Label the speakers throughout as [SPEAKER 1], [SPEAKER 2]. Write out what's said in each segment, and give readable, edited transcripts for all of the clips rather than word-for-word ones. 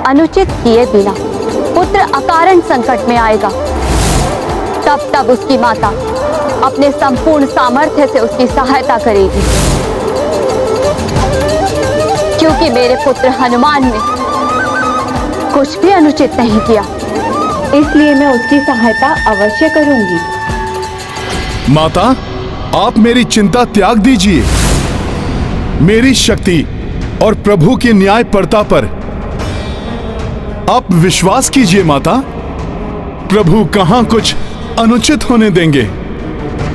[SPEAKER 1] अनुचित किए बिना पुत्र अकारण संकट में आएगा, तब उसकी माता अपने संपूर्ण सामर्थ्य से उसकी सहायता करेगी। क्योंकि मेरे पुत्र हनुमान ने कुछ भी अनुचित नहीं किया, इसलिए मैं उसकी सहायता अवश्य करूंगी।
[SPEAKER 2] माता, आप मेरी चिंता त्याग दीजिए। मेरी शक्ति और प्रभु की न्यायपरता पर आप विश्वास कीजिए माता। प्रभु कहां कुछ अनुचित होने देंगे।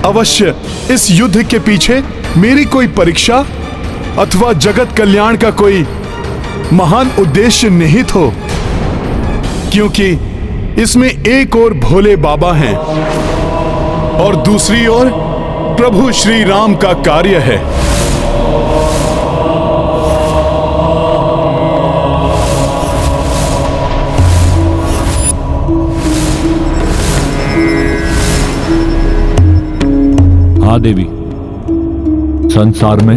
[SPEAKER 2] अवश्य इस युद्ध के पीछे मेरी कोई परीक्षा अथवा जगत कल्याण का कोई महान उद्देश्य निहित हो, क्योंकि इसमें एक ओर भोले बाबा हैं और दूसरी ओर प्रभु श्री राम का कार्य है।
[SPEAKER 3] हाँ देवी, संसार में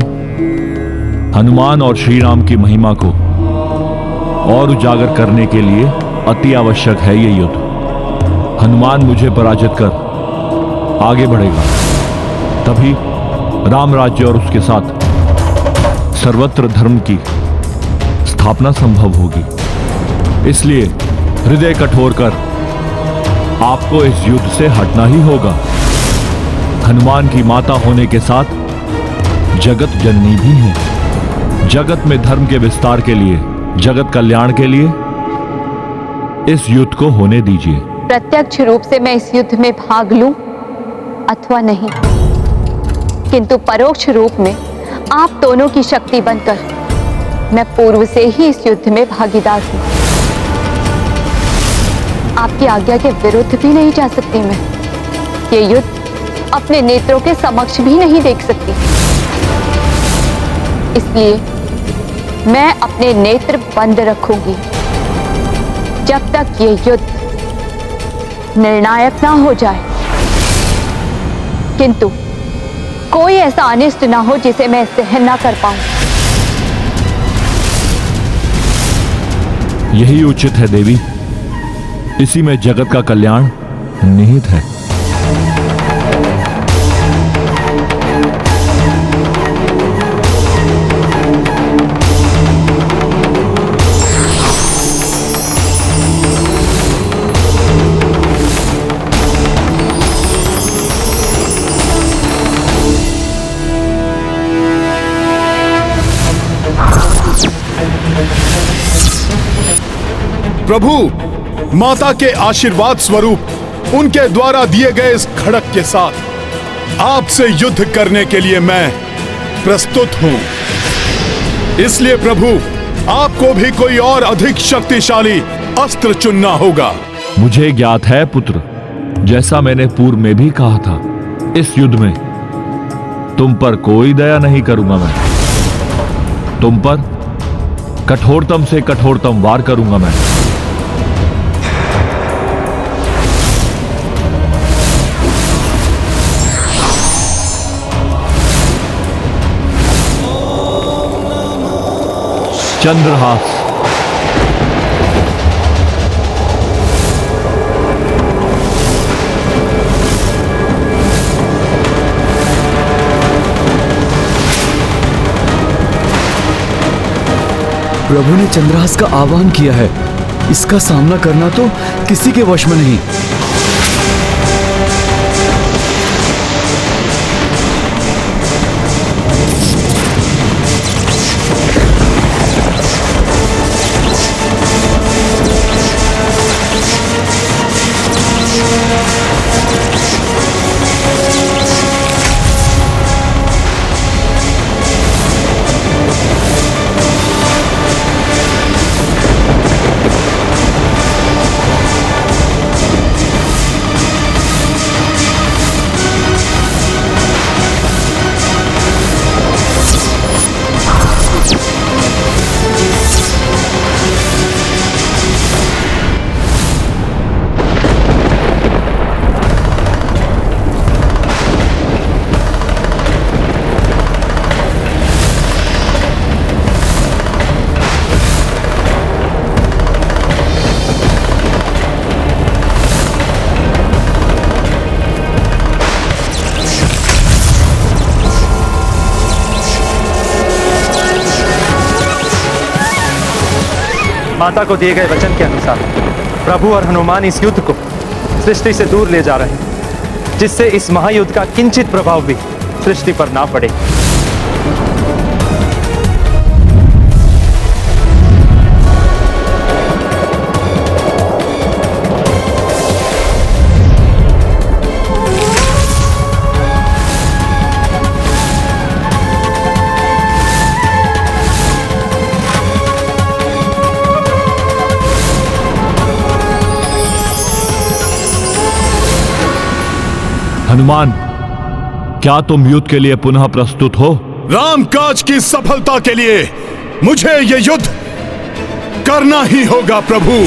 [SPEAKER 3] हनुमान और श्री राम की महिमा को और उजागर करने के लिए अति आवश्यक है ये युद्ध। हनुमान मुझे पराजित कर आगे बढ़ेगा, तभी राम राज्य और उसके साथ सर्वत्र धर्म की स्थापना संभव होगी। इसलिए हृदय कठोर कर आपको इस युद्ध से हटना ही होगा। हनुमान की माता होने के साथ जगत जननी भी है। जगत में धर्म के विस्तार के लिए, जगत कल्याण के लिए इस युद्ध को होने दीजिए।
[SPEAKER 1] प्रत्यक्ष रूप से मैं इस युद्ध में भाग लूं अथवा नहीं, किंतु परोक्ष रूप में आप दोनों की शक्ति बनकर मैं पूर्व से ही इस युद्ध में भागीदार हूं। आपकी आज्ञा के विरुद्ध भी नहीं जा सकती मैं। ये युद्ध अपने नेत्रों के समक्ष भी नहीं देख सकती, इसलिए मैं अपने नेत्र बंद रखूंगी जब तक ये युद्ध निर्णायक ना हो जाए। किंतु कोई ऐसा अनिष्ट ना हो जिसे मैं सहन ना कर पाऊं।
[SPEAKER 3] यही उचित है देवी, इसी में जगत का कल्याण निहित है।
[SPEAKER 2] प्रभु, माता के आशीर्वाद स्वरूप उनके द्वारा दिए गए इस खड़क के साथ आपसे युद्ध करने के लिए मैं प्रस्तुत हूं। इसलिए प्रभु, आपको भी कोई और अधिक शक्तिशाली अस्त्र चुनना होगा।
[SPEAKER 3] मुझे ज्ञात है पुत्र, जैसा मैंने पूर्व में भी कहा था, इस युद्ध में तुम पर कोई दया नहीं करूंगा। मैं तुम पर कठोरतम से कठोरतम वार करूंगा। मैं चंद्रहास।
[SPEAKER 4] प्रभु ने चंद्रहास का आह्वान किया है, इसका सामना करना तो किसी के वश में नहीं।
[SPEAKER 5] माता को दिए गए वचन के अनुसार प्रभु और हनुमान इस युद्ध को सृष्टि से दूर ले जा रहे हैं, जिससे इस महायुद्ध का किंचित प्रभाव भी सृष्टि पर ना पड़े।
[SPEAKER 3] हनुमान, क्या तुम युद्ध के लिए पुनः प्रस्तुत हो?
[SPEAKER 2] रामकाज की सफलता के लिए मुझे ये युद्ध करना ही होगा प्रभु।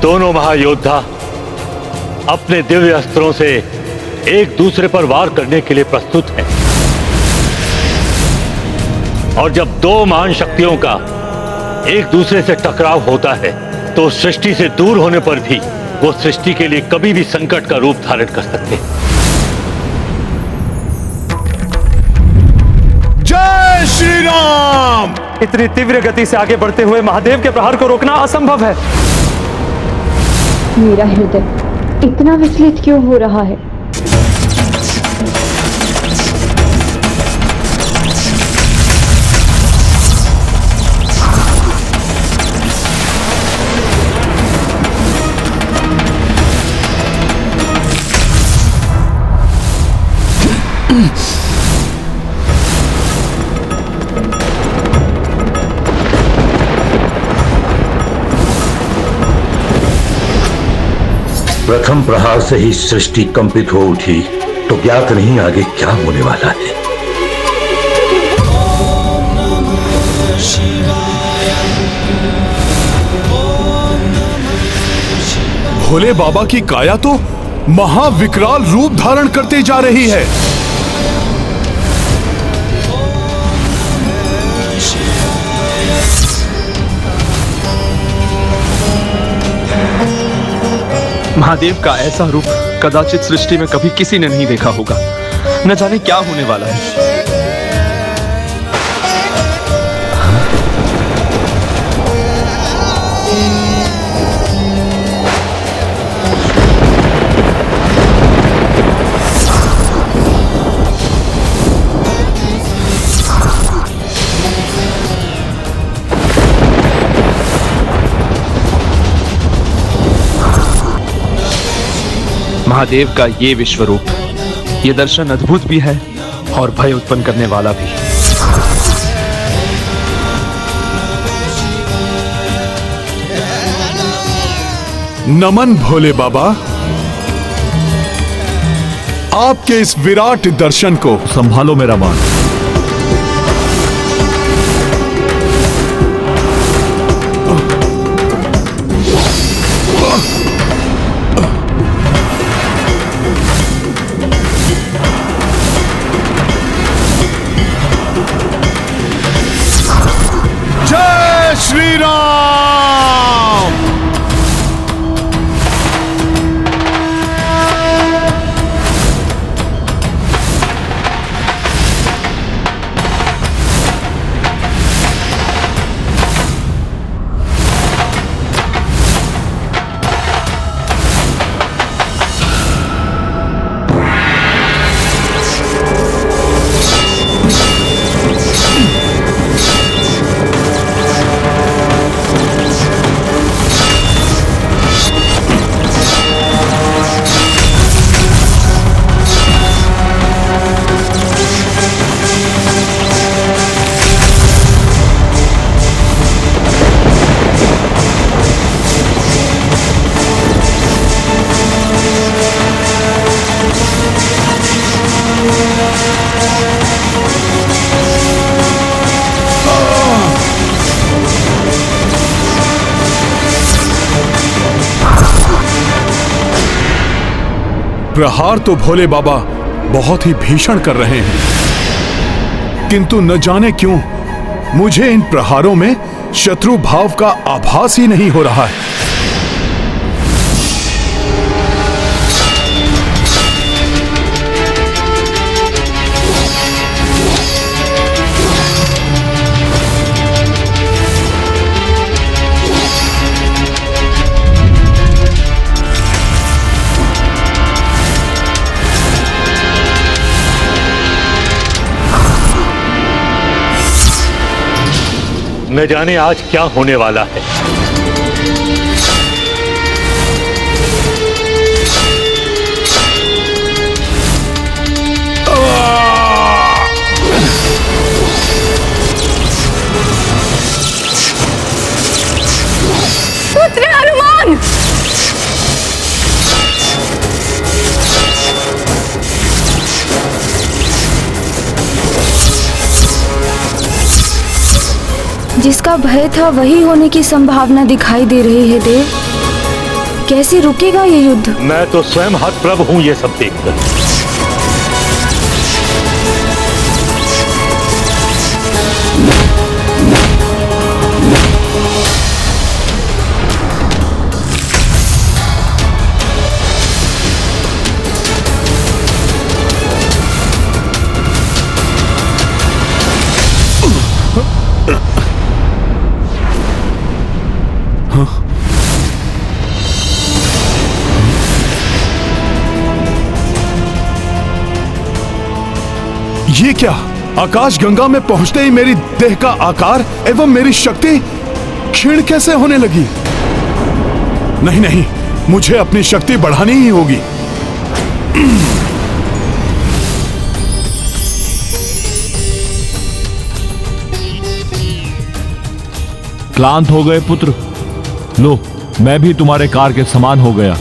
[SPEAKER 6] दोनों महायोद्धा अपने दिव्य अस्त्रों से एक दूसरे पर वार करने के लिए प्रस्तुत हैं। और जब दो महान शक्तियों का एक दूसरे से टकराव होता है तो सृष्टि से दूर होने पर भी वो सृष्टि के लिए कभी भी संकट का रूप धारण कर सकते हैं।
[SPEAKER 2] जय श्री राम।
[SPEAKER 5] इतनी तीव्र गति से आगे बढ़ते हुए महादेव के प्रहार को रोकना असंभव है।
[SPEAKER 1] मेरा हृदय इतना विचलित क्यों हो रहा है?
[SPEAKER 7] प्रथम प्रहार से ही सृष्टि कंपित हो उठी तो ज्ञात नहीं आगे क्या होने वाला है।
[SPEAKER 2] भोले बाबा की काया तो महाविकराल रूप धारण करते जा रही है।
[SPEAKER 5] महादेव का ऐसा रूप कदाचित सृष्टि में कभी किसी ने नहीं देखा होगा। न जाने क्या होने वाला है। महादेव का ये विश्व रूप, ये दर्शन अद्भुत भी है और भय उत्पन्न करने वाला भी।
[SPEAKER 2] नमन भोले बाबा, आपके इस विराट दर्शन को
[SPEAKER 3] संभालो मेरा मान।
[SPEAKER 2] श्री राम। प्रहार तो भोले बाबा बहुत ही भीषण कर रहे हैं, किंतु न जाने क्यों मुझे इन प्रहारों में शत्रु भाव का आभास ही नहीं हो रहा है।
[SPEAKER 6] न जाने आज क्या होने वाला है।
[SPEAKER 1] पुत्र हनुमान!
[SPEAKER 8] जिसका भय था वही होने की संभावना दिखाई दे रही है देव। कैसे रुकेगा ये युद्ध?
[SPEAKER 6] मैं तो स्वयं हतप्रभ हूं ये सब देखकर।
[SPEAKER 2] ये क्या? आकाश गंगा में पहुंचते ही मेरी देह का आकार एवं मेरी शक्ति क्षीण कैसे होने लगी? नहीं नहीं, मुझे अपनी शक्ति बढ़ानी ही होगी।
[SPEAKER 3] क्लांत हो गए पुत्र? लो, मैं भी तुम्हारे कार के समान हो गया।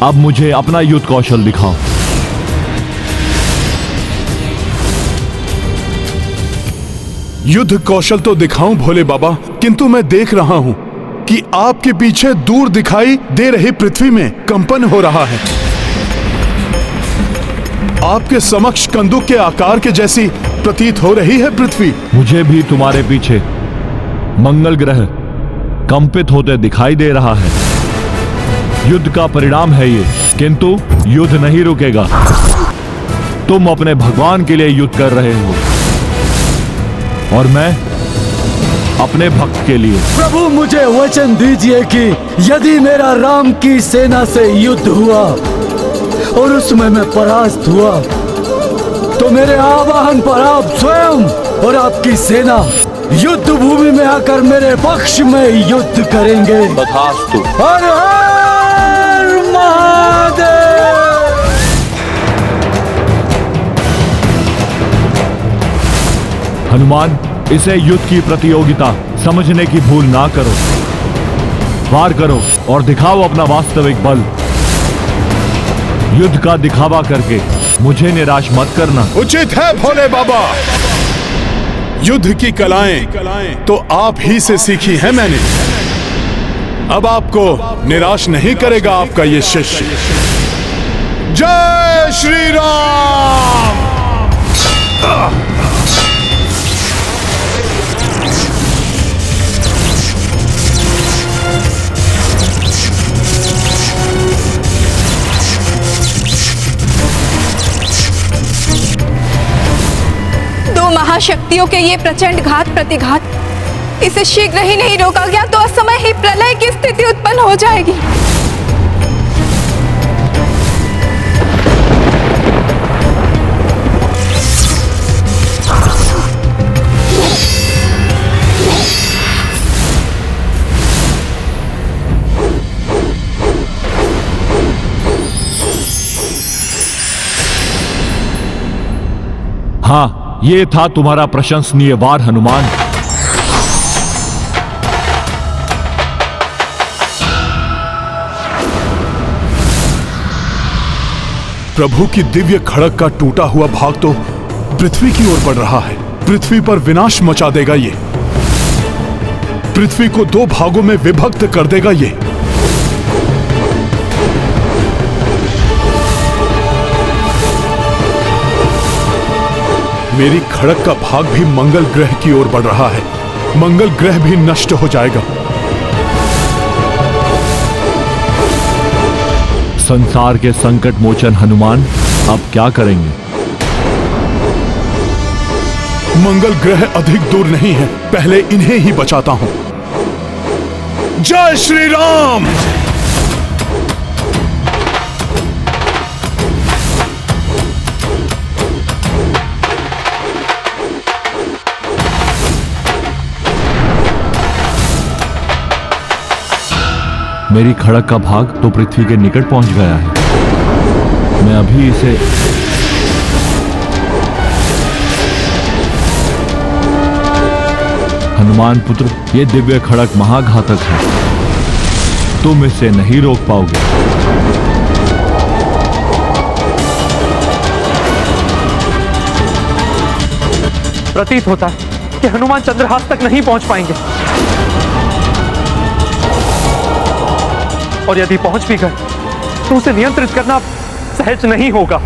[SPEAKER 3] अब मुझे अपना युद्ध कौशल दिखाओ।
[SPEAKER 2] युद्ध कौशल तो दिखाऊं भोले बाबा, किंतु मैं देख रहा हूं कि आपके पीछे दूर दिखाई दे रही पृथ्वी में कंपन हो रहा है। आपके समक्ष कंदूक के आकार के जैसी प्रतीत हो रही है पृथ्वी।
[SPEAKER 3] मुझे भी तुम्हारे पीछे मंगल ग्रह कंपित होते दिखाई दे रहा है। युद्ध का परिणाम है ये, किंतु युद्ध नहीं रुकेगा। तुम अपने भगवान के लिए युद्ध कर रहे हो और मैं अपने भक्त के लिए।
[SPEAKER 4] प्रभु मुझे वचन दीजिए कि यदि मेरा राम की सेना से युद्ध हुआ और उसमें मैं परास्त हुआ तो मेरे आवाहन पर आप स्वयं और आपकी सेना युद्ध भूमि में आकर मेरे पक्ष में युद्ध करेंगे।
[SPEAKER 3] तथास्तु।
[SPEAKER 4] हर हर महादेव।
[SPEAKER 3] हनुमान, इसे युद्ध की प्रतियोगिता समझने की भूल ना करो। वार करो और दिखाओ अपना वास्तविक बल। युद्ध का दिखावा करके मुझे निराश मत करना।
[SPEAKER 2] उचित है भोले बाबा। युद्ध की कलाएं तो आप ही से सीखी हैं मैंने। अब आपको निराश नहीं करेगा आपका ये शिष्य। जय श्री राम।
[SPEAKER 1] महाशक्तियों के ये प्रचंड घात प्रतिघात, इसे शीघ्र ही नहीं रोका गया तो असमय ही प्रलय की स्थिति उत्पन्न हो जाएगी।
[SPEAKER 3] हाँ, ये था तुम्हारा प्रशंसनीय वार हनुमान।
[SPEAKER 2] प्रभु की दिव्य खड़ग का टूटा हुआ भाग तो पृथ्वी की ओर बढ़ रहा है। पृथ्वी पर विनाश मचा देगा ये। पृथ्वी को दो भागों में विभक्त कर देगा ये। मेरी खड़ग का भाग भी मंगल ग्रह की ओर बढ़ रहा है। मंगल ग्रह भी नष्ट हो जाएगा।
[SPEAKER 3] संसार के संकट मोचन हनुमान अब क्या करेंगे?
[SPEAKER 2] मंगल ग्रह अधिक दूर नहीं है, पहले इन्हें ही बचाता हूं। जय श्री राम।
[SPEAKER 3] मेरी खड़क का भाग तो पृथ्वी के निकट पहुंच गया है। मैं अभी इसे हनुमान पुत्र, ये दिव्य खड़क महाघातक है, तुम इसे नहीं रोक पाओगे।
[SPEAKER 5] प्रतीत होता है कि हनुमान चंद्रहास तक नहीं पहुंच पाएंगे, और यदि पहुंच भी गए तो उसे नियंत्रित करना सहज नहीं होगा।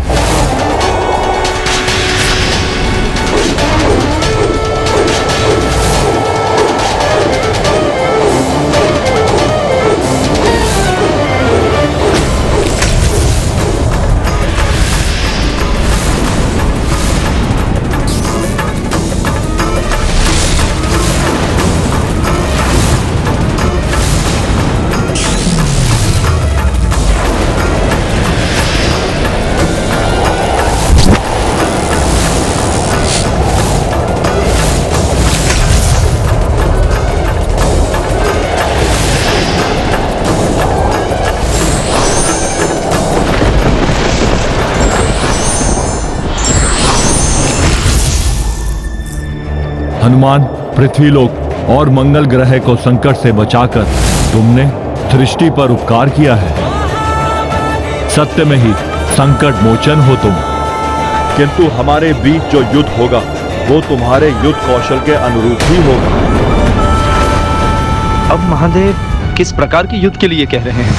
[SPEAKER 3] हनुमान, पृथ्वीलोक और मंगल ग्रह को संकट से बचाकर तुमने सृष्टि पर उपकार किया है। सत्य में ही संकट मोचन हो तुम।
[SPEAKER 9] किंतु हमारे बीच जो युद्ध होगा वो तुम्हारे युद्ध कौशल के अनुरूप ही होगा।
[SPEAKER 5] अब महादेव किस प्रकार के युद्ध के लिए कह रहे हैं?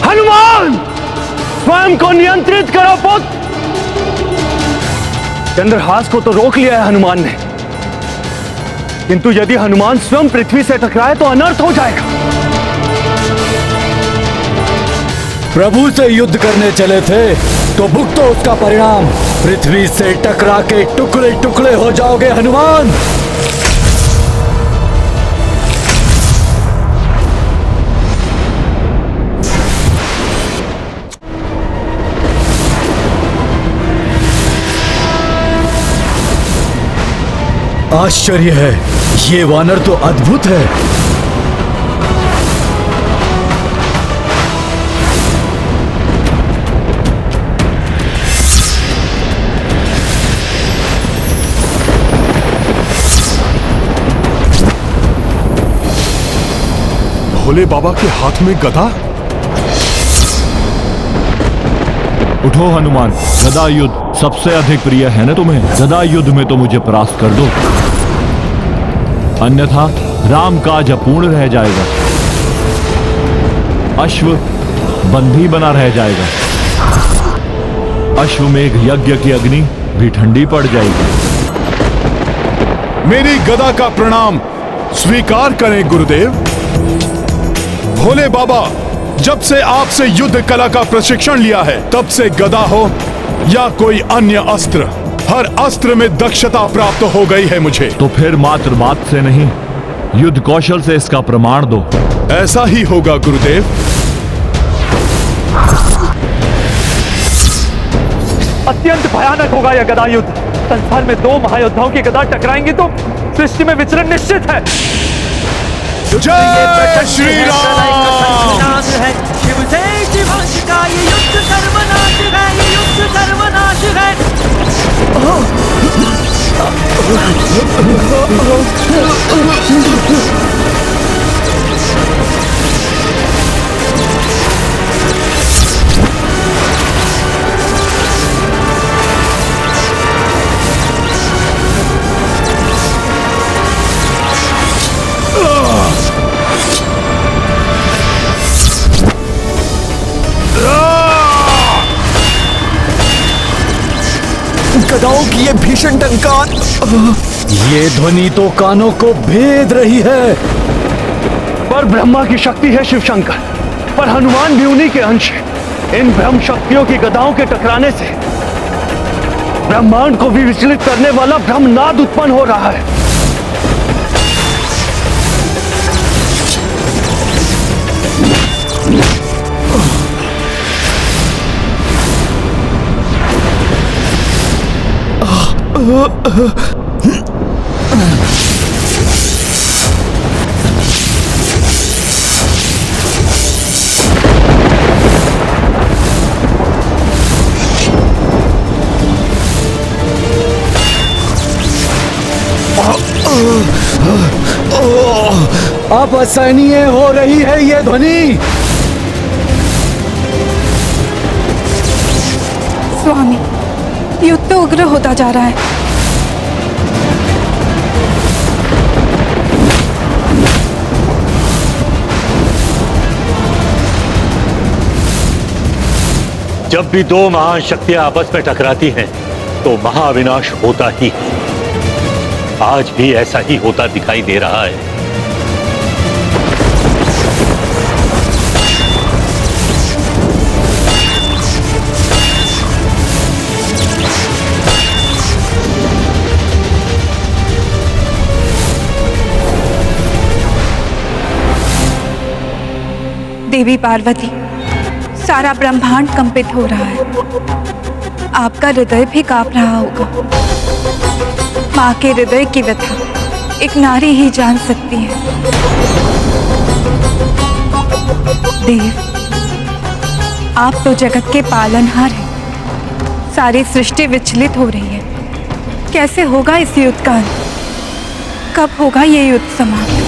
[SPEAKER 6] हनुमान, स्वयं को नियंत्रित करो पुत्र। चंद्रहास को तो रोक लिया है हनुमान ने, किंतु यदि हनुमान स्वयं पृथ्वी से टकराए तो अनर्थ हो जाएगा।
[SPEAKER 4] प्रभु से युद्ध करने चले थे तो भुगतो उसका परिणाम। पृथ्वी से टकरा के टुकड़े टुकड़े हो जाओगे हनुमान। आश्चर्य है, ये वानर तो अद्भुत है।
[SPEAKER 2] भोले बाबा के हाथ में गदा।
[SPEAKER 3] उठो हनुमान, गदा युद्ध सबसे अधिक प्रिय है ना तुम्हें? गदा युद्ध में तो मुझे परास्त कर दो, अन्यथा राम काज अपूर्ण रह जाएगा, अश्व बंधी बना रह जाएगा, अश्वमेघ यज्ञ की अग्नि भी ठंडी पड़ जाएगी।
[SPEAKER 2] मेरी गदा का प्रणाम स्वीकार करें गुरुदेव। भोले बाबा, जब से आपसे युद्ध कला का प्रशिक्षण लिया है तब से गदा हो या कोई अन्य अस्त्र, हर अस्त्र में दक्षता प्राप्त हो गई है मुझे।
[SPEAKER 3] तो फिर मात्र बात से नहीं, युद्ध कौशल से इसका प्रमाण दो।
[SPEAKER 2] ऐसा ही होगा गुरुदेव।
[SPEAKER 5] अत्यंत भयानक होगा यह गदा युद्ध। संसार में दो महायोद्धाओं की गदा टकराएंगी तो सृष्टि में विचरण निश्चित है।
[SPEAKER 2] जय श्री राम।
[SPEAKER 10] शिव से शिवांश का ये युद्ध सर्वनाश है, ये युद्ध सर्वनाश है।
[SPEAKER 4] गदाओं की
[SPEAKER 11] ये भीषण टंकार।
[SPEAKER 4] ये ध्वनि तो कानों को भेद रही है।
[SPEAKER 9] पर ब्रह्मा की शक्ति है शिव शंकर, पर हनुमान भी उन्हीं के अंश है। इन ब्रह्म शक्तियों की गदाओं के टकराने से ब्रह्मांड को भी विचलित करने वाला ब्रह्मनाद उत्पन्न हो रहा है।
[SPEAKER 4] अब असहनीय हो रही है ये ध्वनि।
[SPEAKER 8] स्वामी, युद्ध तो उग्र होता जा रहा है।
[SPEAKER 6] जब भी दो महान शक्तियां आपस में टकराती हैं तो महाविनाश होता ही है। आज भी ऐसा ही होता दिखाई दे रहा है।
[SPEAKER 8] देवी पार्वती, सारा ब्रह्मांड कंपित हो रहा है। आपका हृदय भी कांप रहा होगा। माँ के हृदय की व्यथा एक नारी ही जान सकती है। देव, आप तो जगत के पालनहार हैं। सारी सृष्टि विचलित हो रही है। कैसे होगा इस युद्ध का अंत? कब होगा ये युद्ध समाप्त?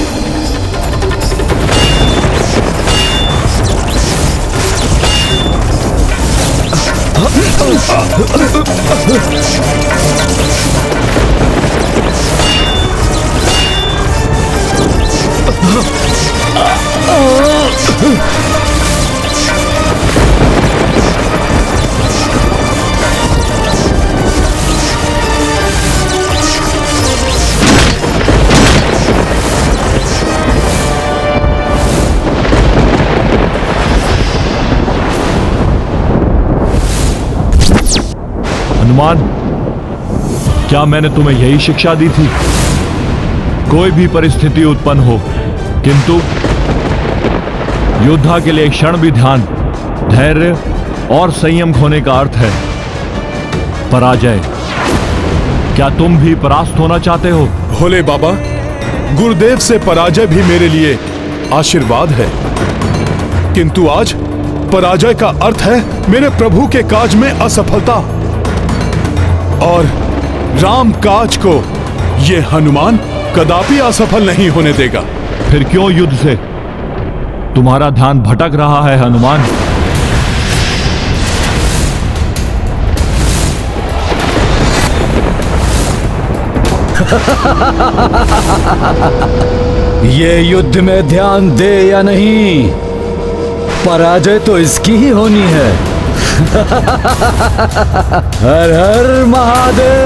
[SPEAKER 3] हनुमान, क्या मैंने तुम्हें यही शिक्षा दी थी? कोई भी परिस्थिति उत्पन्न हो, किंतु योद्धा के लिए क्षण भी ध्यान, धैर्य और संयम खोने का अर्थ है पराजय। क्या तुम भी परास्त होना चाहते हो?
[SPEAKER 2] भोले बाबा, गुरुदेव से पराजय भी मेरे लिए आशीर्वाद है, किंतु आज पराजय का अर्थ है मेरे प्रभु के काज में असफलता, और राम काज को ये हनुमान कदापि असफल नहीं होने देगा।
[SPEAKER 3] फिर क्यों युद्ध से तुम्हारा ध्यान भटक रहा है हनुमान?
[SPEAKER 4] ये युद्ध में ध्यान दे या नहीं, पराजय तो इसकी ही होनी है। हर हर महादेव।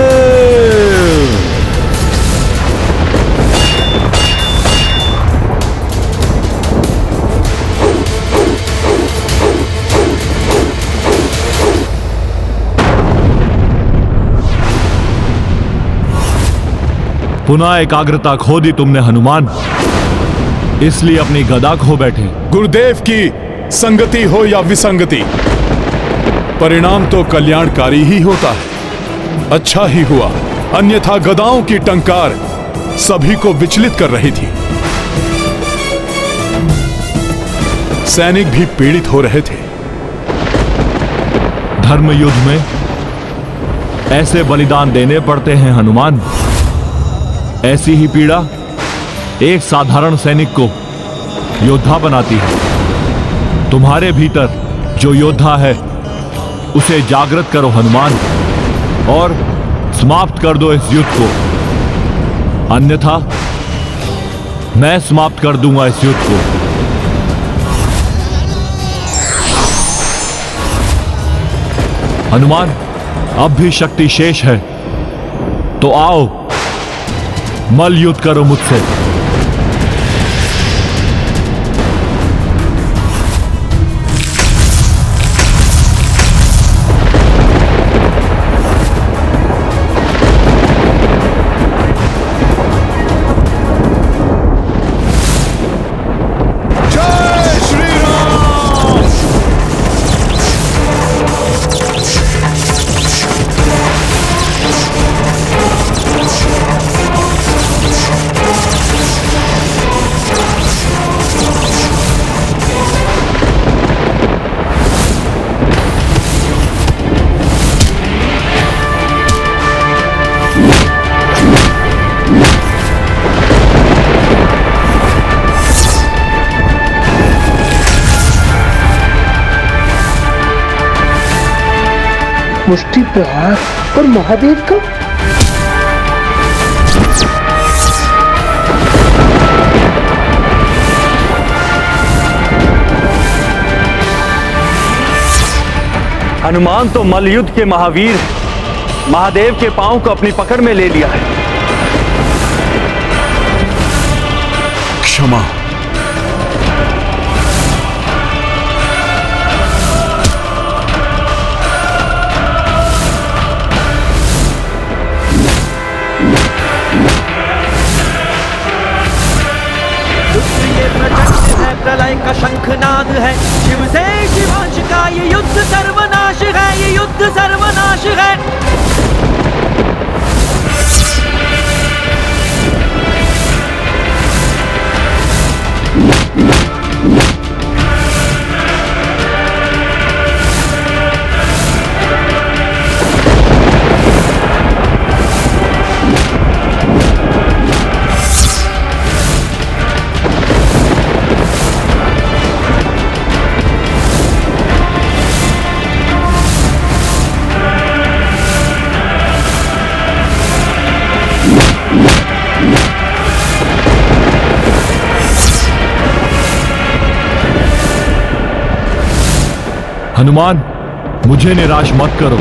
[SPEAKER 3] पुनः एकाग्रता खो दी तुमने हनुमान, इसलिए अपनी गदा खो बैठे।
[SPEAKER 2] गुरुदेव की संगति हो या विसंगति, परिणाम तो कल्याणकारी ही होता है। अच्छा ही हुआ, अन्यथा गदाओं की टंकार सभी को विचलित कर रही थी। सैनिक भी पीड़ित हो रहे थे।
[SPEAKER 3] धर्म युद्ध में ऐसे बलिदान देने पड़ते हैं हनुमान। ऐसी ही पीड़ा एक साधारण सैनिक को योद्धा बनाती है। तुम्हारे भीतर जो योद्धा है उसे जागृत करो हनुमान, और समाप्त कर दो इस युद्ध को, अन्यथा मैं समाप्त कर दूंगा इस युद्ध को। हनुमान, अब भी शक्ति शेष है। तो आओ मल युद्ध करो मुझसे।
[SPEAKER 11] मुष्टि प्रहार और महादेव का
[SPEAKER 9] हनुमान तो मल्लयुद्ध के महावीर महादेव के पांव को अपनी पकड़ में ले लिया है।
[SPEAKER 2] क्षमा।
[SPEAKER 10] प्रलय का शंखनाद है, शिव से शिवांश का ये युद्ध सर्वनाश है, ये युद्ध सर्वनाश है।
[SPEAKER 3] हनुमान, मुझे निराश मत करो,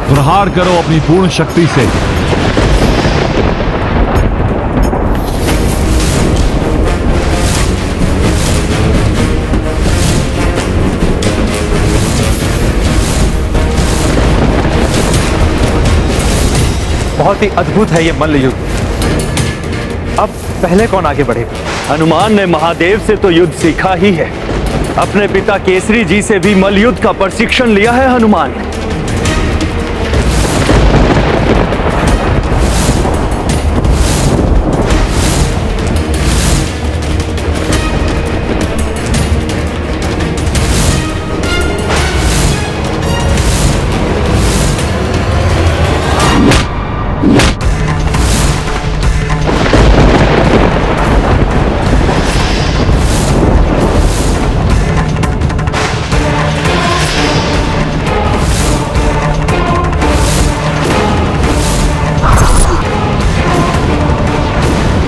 [SPEAKER 3] प्रहार करो अपनी पूर्ण शक्ति से।
[SPEAKER 5] बहुत ही अद्भुत है ये मल्ल युद्ध। अब पहले कौन आगे बढ़ेगा?
[SPEAKER 9] हनुमान ने महादेव से तो युद्ध सीखा ही है, अपने पिता केसरी जी से भी मल्लयुद्ध का प्रशिक्षण लिया है हनुमान ने।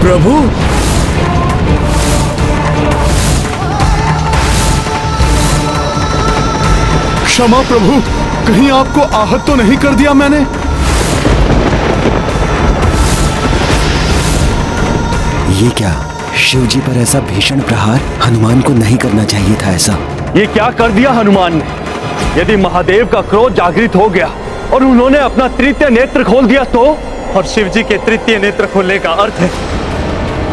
[SPEAKER 4] प्रभु,
[SPEAKER 2] क्षमा प्रभु, कहीं आपको आहत तो नहीं कर दिया मैंने?
[SPEAKER 12] ये क्या? शिव जी पर ऐसा भीषण प्रहार हनुमान को नहीं करना चाहिए था। ऐसा
[SPEAKER 9] ये क्या कर दिया हनुमान ने? यदि महादेव का क्रोध जागृत हो गया और उन्होंने अपना तृतीय नेत्र खोल दिया तो?
[SPEAKER 5] और शिव जी के तृतीय नेत्र खोलने का अर्थ है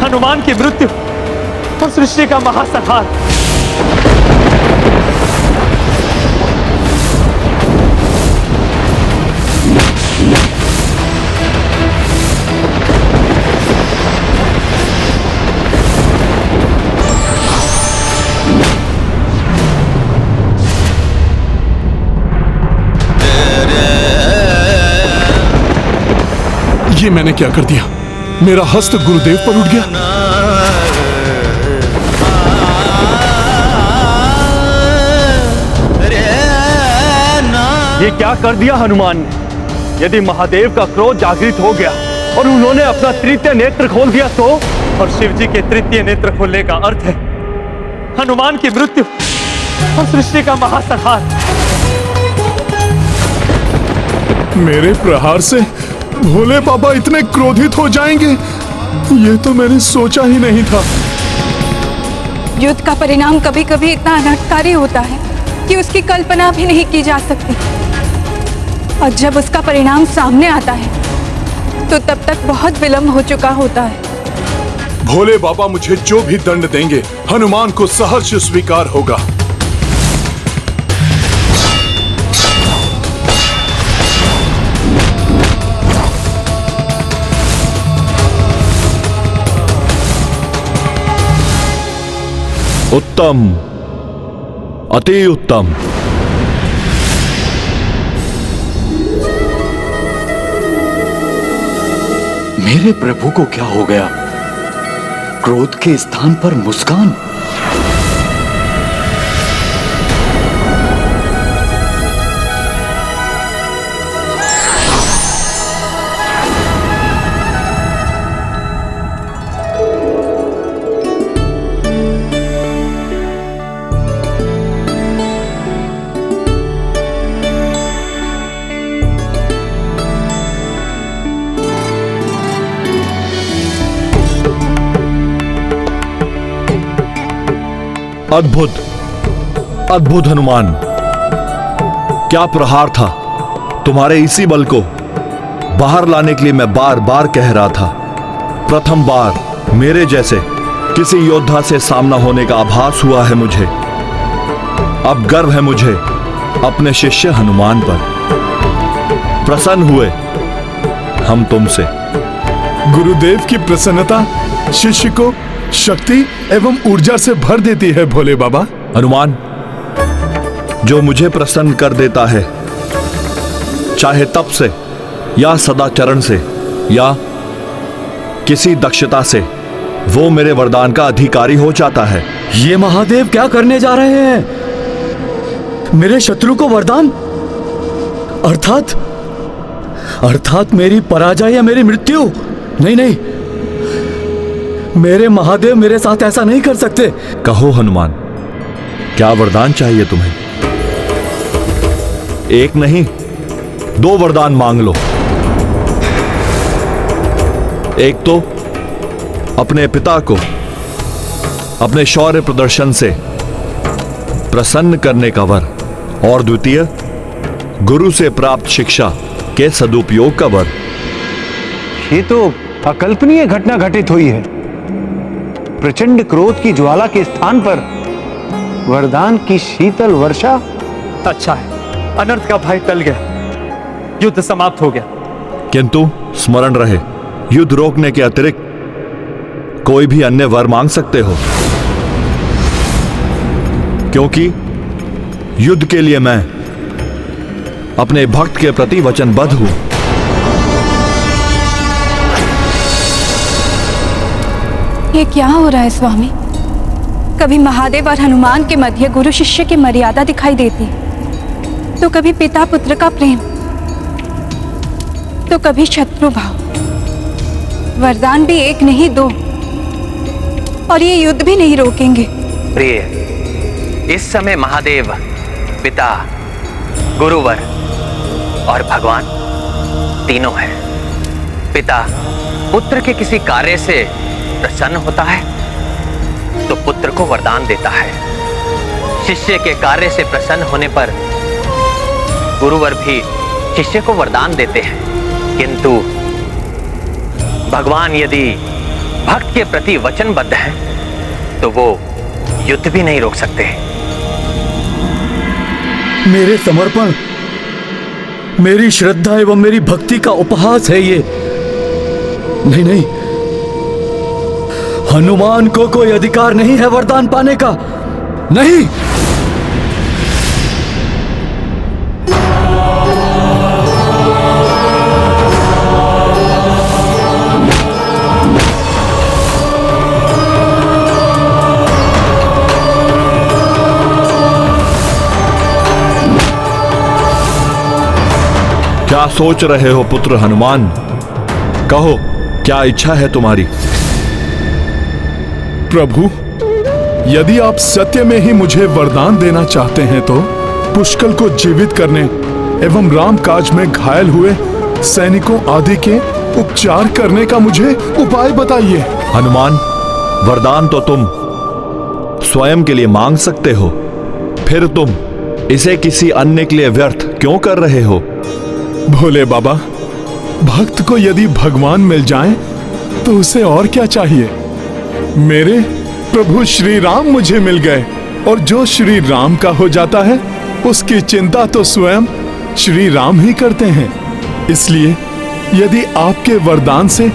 [SPEAKER 5] हनुमान की मृत्यु और सृष्टि का महासंहार।
[SPEAKER 2] ये मैंने क्या कर दिया? मेरा हस्त गुरुदेव पर उठ गया।
[SPEAKER 9] ये क्या कर दिया हनुमान ने? यदि महादेव का क्रोध जागृत हो गया और उन्होंने अपना तृतीय नेत्र खोल दिया तो?
[SPEAKER 5] और शिव जी के तृतीय नेत्र खोलने का अर्थ है हनुमान की मृत्यु और सृष्टि का महासंहार।
[SPEAKER 2] मेरे प्रहार से भोले बाबा इतने क्रोधित हो जाएंगे, ये तो मैंने सोचा ही नहीं था।
[SPEAKER 8] युद्ध का परिणाम कभी कभी इतना अनर्थकारी होता है कि उसकी कल्पना भी नहीं की जा सकती, और जब उसका परिणाम सामने आता है तो तब तक बहुत विलंब हो चुका होता है।
[SPEAKER 2] भोले बाबा मुझे जो भी दंड देंगे हनुमान को सहर्ष स्वीकार होगा।
[SPEAKER 3] उत्तम, अति उत्तम।
[SPEAKER 4] मेरे प्रभु को क्या हो गया? क्रोध के स्थान पर मुस्कान।
[SPEAKER 3] अद्भुत, अद्भुत हनुमान, क्या प्रहार था। तुम्हारे इसी बल को बाहर लाने के लिए मैं बार बार कह रहा था। प्रथम बार मेरे जैसे किसी योद्धा से सामना होने का आभास हुआ है मुझे। अब गर्व है मुझे अपने शिष्य हनुमान पर। प्रसन्न हुए हम तुमसे।
[SPEAKER 2] गुरुदेव की प्रसन्नता शिष्य को शक्ति एवं ऊर्जा से भर देती है भोले बाबा।
[SPEAKER 3] हनुमान, जो मुझे प्रसन्न कर देता है, चाहे तप से या सदाचरण से या किसी दक्षता से, वो मेरे वरदान का अधिकारी हो जाता है।
[SPEAKER 4] ये महादेव क्या करने जा रहे हैं? मेरे शत्रु को वरदान? अर्थात मेरी पराजय या मेरी मृत्यु? नहीं नहीं, मेरे महादेव मेरे साथ ऐसा नहीं कर सकते।
[SPEAKER 3] कहो हनुमान, क्या वरदान चाहिए तुम्हें? एक नहीं, 2 वरदान मांग लो। एक तो अपने पिता को अपने शौर्य प्रदर्शन से प्रसन्न करने का वर, और द्वितीय गुरु से प्राप्त शिक्षा के सदुपयोग का वर।
[SPEAKER 9] ये तो अकल्पनीय घटना घटित हुई है। प्रचंड क्रोध की ज्वाला के स्थान पर वरदान की शीतल वर्षा।
[SPEAKER 5] अच्छा है, अनर्थ का भय टल गया, युद्ध समाप्त हो गया।
[SPEAKER 3] किंतु स्मरण रहे, युद्ध रोकने के अतिरिक्त कोई भी अन्य वर मांग सकते हो, क्योंकि युद्ध के लिए मैं अपने भक्त के प्रति वचनबद्ध हूं।
[SPEAKER 8] ये क्या हो रहा है स्वामी? कभी महादेव और हनुमान के मध्य गुरु शिष्य की मर्यादा दिखाई देती, तो कभी पिता पुत्र का प्रेम, तो कभी शत्रु भाव। वरदान भी एक नहीं 2, और ये युद्ध भी नहीं रोकेंगे।
[SPEAKER 13] प्रिय, इस समय महादेव पिता, गुरुवर और भगवान तीनों हैं। पिता पुत्र के किसी कार्य से प्रसन्न होता है तो पुत्र को वरदान देता है। शिष्य के कार्य से प्रसन्न होने पर गुरुवर भी शिष्य को वरदान देते हैं, किंतु भगवान यदि भक्त के प्रति वचनबद्ध हैं तो वो युद्ध भी नहीं रोक सकते।
[SPEAKER 4] मेरे समर्पण, मेरी श्रद्धा एवं मेरी भक्ति का उपहास है ये। नहीं नहीं, हनुमान को कोई अधिकार नहीं है वरदान पाने का। नहीं।
[SPEAKER 3] क्या सोच रहे हो पुत्र हनुमान? कहो, क्या इच्छा है तुम्हारी?
[SPEAKER 2] प्रभु, यदि आप सत्य में ही मुझे वरदान देना चाहते हैं तो पुष्कल को जीवित करने एवं राम काज में घायल हुए सैनिकों आदि के उपचार करने का मुझे उपाय बताइए।
[SPEAKER 3] हनुमान, वरदान तो तुम स्वयं के लिए मांग सकते हो, फिर तुम इसे किसी अन्य के लिए व्यर्थ क्यों कर रहे हो?
[SPEAKER 2] भोले बाबा, भक्त को यदि भगवान मिल जाएं, तो उसे और क्या चाहिए? मेरे प्रभु श्री राम मुझे मिल गए, और जो श्री राम का हो जाता है उसकी चिंता तो स्वयं श्री राम ही करते हैं। इसलिए यदि आपके वरदान से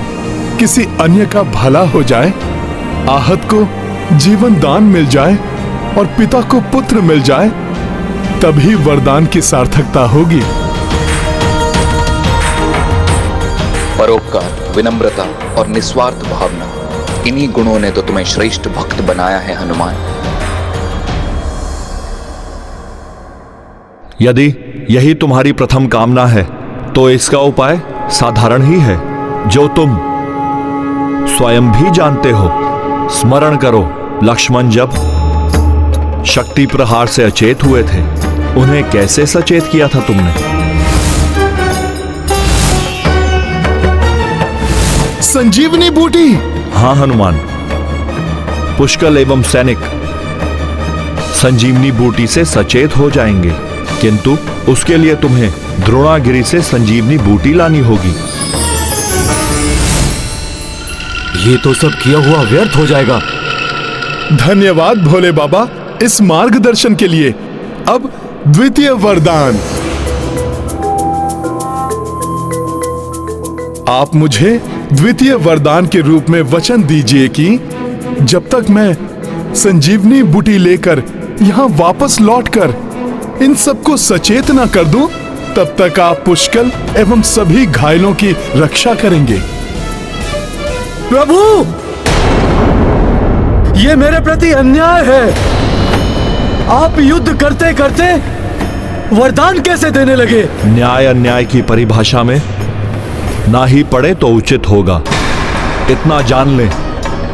[SPEAKER 2] किसी अन्य का भला हो जाए, आहत को जीवन दान मिल जाए और पिता को पुत्र मिल जाए, तभी वरदान की सार्थकता होगी।
[SPEAKER 14] परोपकार, विनम्रता और निस्वार्थ भावना, इन्हीं गुणों ने तो तुम्हें श्रेष्ठ भक्त बनाया है हनुमान।
[SPEAKER 3] यदि यही तुम्हारी प्रथम कामना है तो इसका उपाय साधारण ही है, जो तुम स्वयं भी जानते हो। स्मरण करो, लक्ष्मण जब शक्ति प्रहार से अचेत हुए थे, उन्हें कैसे सचेत किया था तुमने?
[SPEAKER 2] संजीवनी बूटी।
[SPEAKER 3] हाँ हनुमान, पुष्कल एवं सैनिक संजीवनी बूटी से सचेत हो जाएंगे, किंतु उसके लिए तुम्हें द्रोणागिरी से संजीवनी बूटी लानी होगी।
[SPEAKER 4] ये तो सब किया हुआ व्यर्थ हो जाएगा।
[SPEAKER 2] धन्यवाद भोले बाबा इस मार्गदर्शन के लिए। अब द्वितीय वरदान। आप मुझे द्वितीय वरदान के रूप में वचन दीजिए कि जब तक मैं संजीवनी बूटी लेकर यहाँ वापस लौटकर इन सबको सचेत न कर दूं, तब तक आप पुष्कल एवं सभी घायलों की रक्षा करेंगे।
[SPEAKER 4] प्रभु, ये मेरे प्रति अन्याय है। आप युद्ध करते करते वरदान कैसे देने लगे?
[SPEAKER 3] न्याय अन्याय की परिभाषा में ना ही पड़े तो उचित होगा। इतना जान ले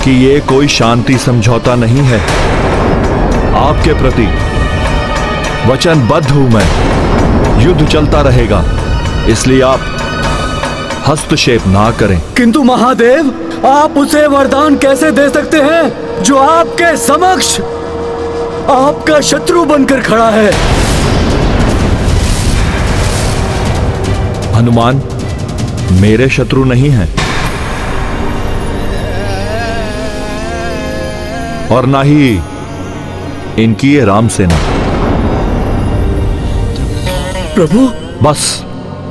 [SPEAKER 3] कि ये कोई शांति समझौता नहीं है। आपके प्रति वचनबद्ध हूं मैं। युद्ध चलता रहेगा, इसलिए आप हस्तक्षेप ना करें।
[SPEAKER 4] किंतु महादेव, आप उसे वरदान कैसे दे सकते हैं जो आपके समक्ष आपका शत्रु बनकर खड़ा है?
[SPEAKER 3] हनुमान मेरे शत्रु नहीं हैं, और ना ही इनकी ये राम सेना।
[SPEAKER 4] प्रभु,
[SPEAKER 3] बस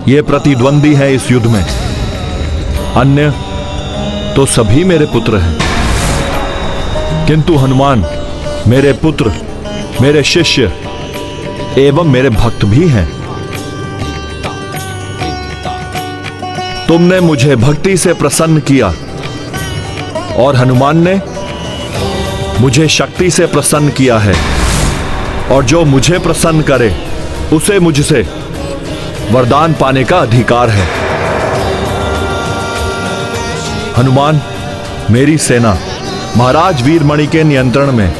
[SPEAKER 3] ये प्रतिद्वंदी है इस युद्ध में, अन्य तो सभी मेरे पुत्र हैं। किंतु हनुमान मेरे पुत्र, मेरे शिष्य एवं मेरे भक्त भी हैं। तुमने मुझे भक्ति से प्रसन्न किया और हनुमान ने मुझे शक्ति से प्रसन्न किया है, और जो मुझे प्रसन्न करे उसे मुझसे वरदान पाने का अधिकार है। हनुमान, मेरी सेना महाराज वीरमणि के नियंत्रण में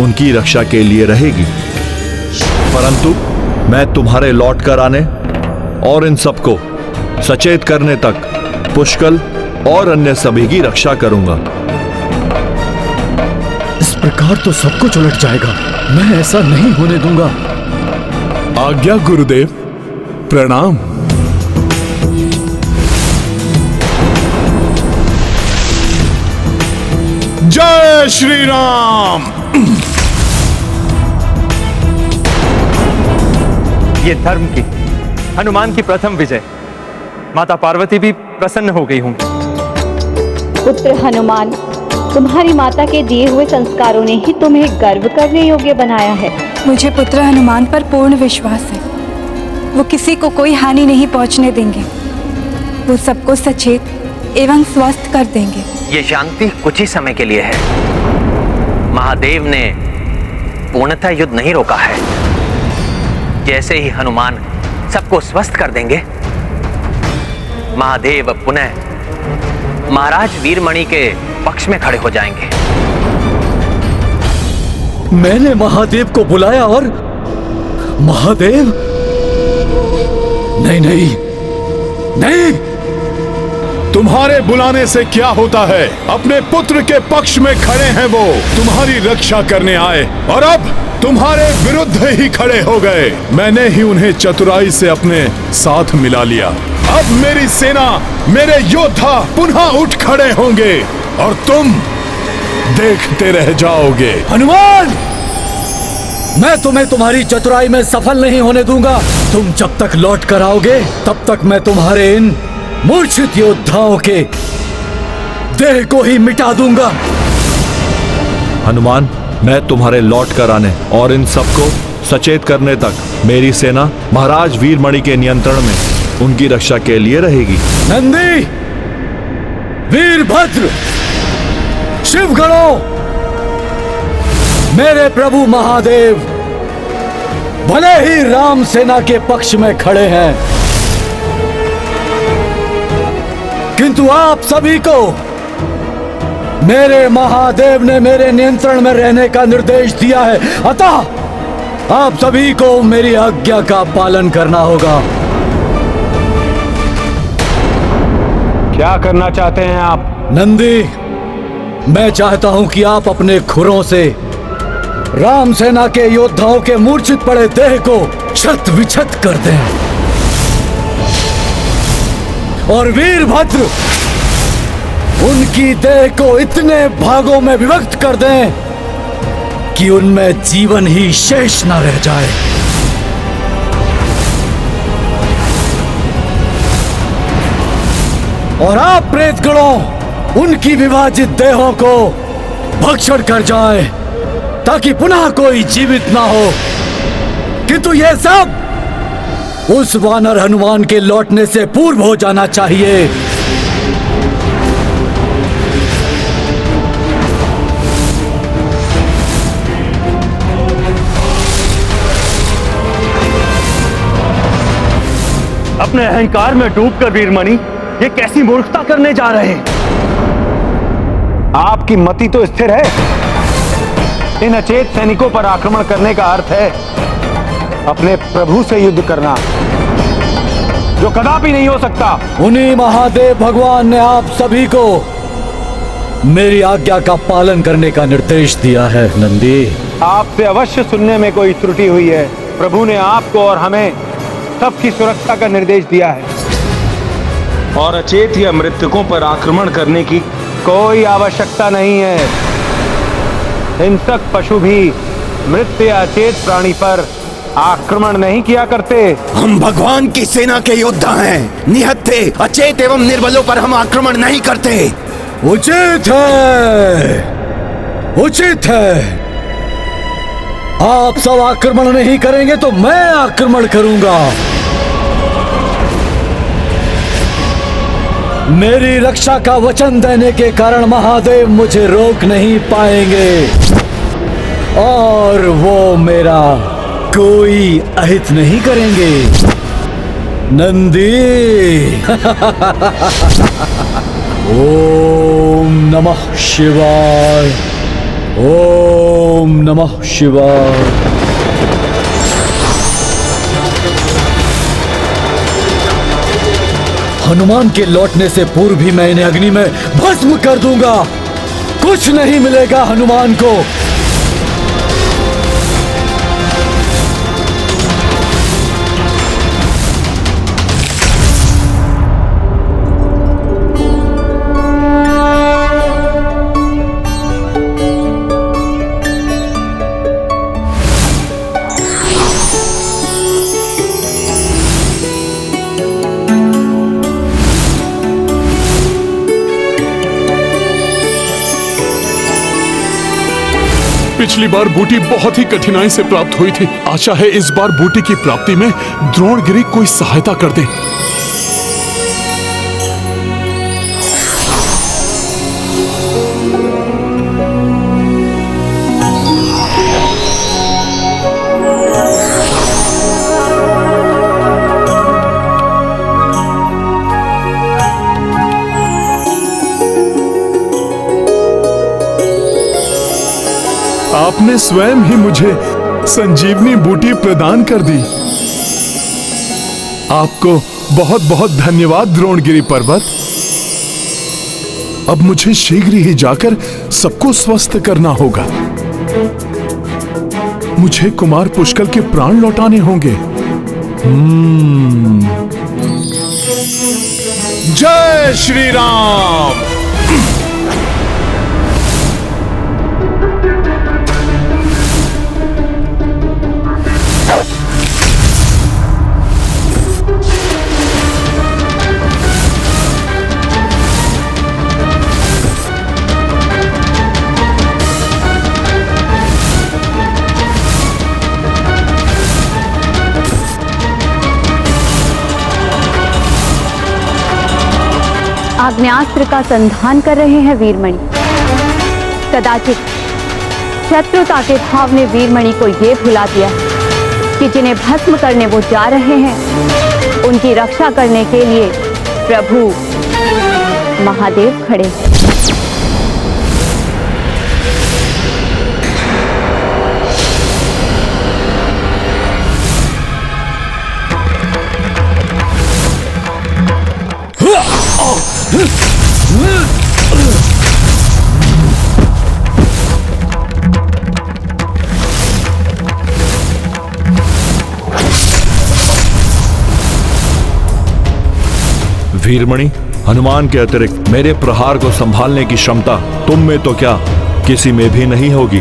[SPEAKER 3] उनकी रक्षा के लिए रहेगी, परंतु मैं तुम्हारे लौट कर आने और इन सबको सचेत करने तक पुष्कल और अन्य सभी की रक्षा करूंगा।
[SPEAKER 4] इस प्रकार तो सब कुछ उलट जाएगा। मैं ऐसा नहीं होने दूंगा।
[SPEAKER 2] आज्ञा गुरुदेव, प्रणाम। जय श्री राम।
[SPEAKER 5] ये धर्म की, हनुमान की प्रथम विजय। माता पार्वती भी प्रसन्न हो गई होंगी।
[SPEAKER 1] पुत्र हनुमान, तुम्हारी माता के दिए हुए संस्कारों ने ही तुम्हें गर्व करने योग्य बनाया है।
[SPEAKER 8] मुझे पुत्र हनुमान पर पूर्ण विश्वास है। वो किसी को कोई हानि नहीं पहुंचने देंगे। वो सबको सचेत एवं स्वस्थ कर देंगे।
[SPEAKER 13] ये शांति कुछ ही समय के लिए है। महादेव ने पूर्णतः युद्ध नहीं रोका है। जैसे ही हनुमान सबको स्वस्थ कर देंगे, महादेव पुनः महाराज वीरमणि के पक्ष में खड़े हो जाएंगे।
[SPEAKER 4] मैंने महादेव को बुलाया और महादेव नहीं, नहीं।
[SPEAKER 2] तुम्हारे बुलाने से क्या होता है? अपने पुत्र के पक्ष में खड़े हैं वो, तुम्हारी रक्षा करने आए और अब तुम्हारे विरुद्ध ही खड़े हो गए। मैंने ही उन्हें चतुराई से अपने साथ मिला लिया। अब मेरी सेना, मेरे योद्धा पुनः उठ खड़े होंगे और तुम देखते रह जाओगे।
[SPEAKER 4] हनुमान, मैं तुम्हें तुम्हारी चतुराई में सफल नहीं होने दूंगा। तुम जब तक लौट कर आओगे तब तक मैं तुम्हारे इन मूर्छित योद्धाओं के देह को ही मिटा दूंगा।
[SPEAKER 3] हनुमान, मैं तुम्हारे लौट कर आने और इन सबको सचेत करने तक मेरी सेना महाराज वीरमणि के नियंत्रण में उनकी रक्षा के लिए रहेगी।
[SPEAKER 4] नंदी, वीरभद्र, शिवगणों, मेरे प्रभु महादेव भले ही राम सेना के पक्ष में खड़े हैं, किंतु आप सभी को मेरे महादेव ने मेरे नियंत्रण में रहने का निर्देश दिया है। अतः आप सभी को मेरी आज्ञा का पालन करना होगा।
[SPEAKER 9] क्या करना चाहते हैं आप?
[SPEAKER 4] नंदी, मैं चाहता हूं कि आप अपने खुरों से राम सेना के योद्धाओं के मूर्छित पड़े देह को क्षत विक्षत कर दें और वीरभद्र उनकी देह को इतने भागों में विभक्त कर दें कि उनमें जीवन ही शेष न रह जाए। और आप प्रेतगणों उनकी विभाजित देहों को भक्षण कर जाए ताकि पुनः कोई जीवित ना हो। किंतु यह सब उस वानर हनुमान के लौटने से पूर्व हो जाना चाहिए।
[SPEAKER 5] अपने अहंकार में डूबकर वीरमणि ये कैसी मूर्खता करने जा रहे हैं?
[SPEAKER 9] आपकी मति तो स्थिर है। इन अचेत सैनिकों पर आक्रमण करने का अर्थ है अपने प्रभु से युद्ध करना, जो कदापि नहीं हो सकता।
[SPEAKER 4] उन्हीं महादेव भगवान ने आप सभी को मेरी आज्ञा का पालन करने का निर्देश दिया है। नंदी,
[SPEAKER 9] आपसे अवश्य सुनने में कोई त्रुटि हुई है। प्रभु ने आपको और हमें सबकी सुरक्षा का निर्देश दिया है
[SPEAKER 15] और अचेत या मृतकों पर आक्रमण करने की
[SPEAKER 9] कोई आवश्यकता नहीं है। हिंसक पशु भी मृत या अचेत प्राणी पर आक्रमण नहीं किया करते।
[SPEAKER 12] हम भगवान की सेना के योद्धा हैं। निहत्थे, अचेत एवं निर्बलों पर हम आक्रमण नहीं करते।
[SPEAKER 4] उचित है, उचित है। आप सब आक्रमण नहीं करेंगे तो मैं आक्रमण करूंगा। मेरी रक्षा का वचन देने के कारण महादेव मुझे रोक नहीं पाएंगे और वो मेरा कोई अहित नहीं करेंगे। नंदी, ओम नमः शिवाय, ओम नमः शिवाय। हनुमान के लौटने से पूर्व भी मैं इन्हें अग्नि में भस्म कर दूंगा। कुछ नहीं मिलेगा हनुमान को।
[SPEAKER 2] पिछली बार बूटी बहुत ही कठिनाई से प्राप्त हुई थी। आशा है इस बार बूटी की प्राप्ति में द्रोणगिरि कोई सहायता कर दे। आपने स्वयं ही मुझे संजीवनी बूटी प्रदान कर दी। आपको बहुत बहुत धन्यवाद द्रोणगिरि पर्वत। अब मुझे शीघ्र ही जाकर सबको स्वस्थ करना होगा। मुझे कुमार पुष्कल के प्राण लौटाने होंगे। जय श्री राम।
[SPEAKER 1] आग्नेयास्त्र का संधान कर रहे हैं वीरमणि। कदाचित शत्रुता के भाव ने वीरमणि को यह भुला दिया कि जिन्हें भस्म करने वो जा रहे हैं उनकी रक्षा करने के लिए प्रभु महादेव खड़े हैं।
[SPEAKER 3] वीरमणि, हनुमान के अतिरिक्त मेरे प्रहार को संभालने की क्षमता तुम में तो क्या किसी में भी नहीं होगी।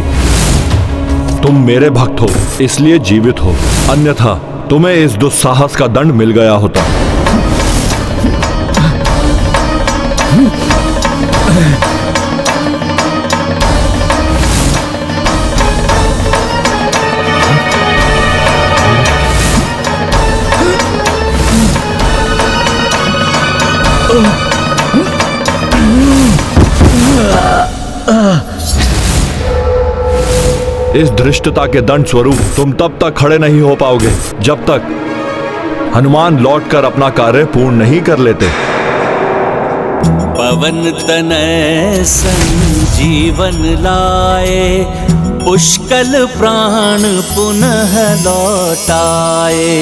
[SPEAKER 3] तुम मेरे भक्त हो इसलिए जीवित हो, अन्यथा तुम्हें इस दुस्साहस का दंड मिल गया होता। इस धृष्टता के दंड स्वरूप तुम तब तक खड़े नहीं हो पाओगे जब तक हनुमान लौटकर अपना कार्य पूर्ण नहीं कर लेते।
[SPEAKER 10] पवन तनय संजीवन लाए, पुष्कल प्राण पुनः लौटाए।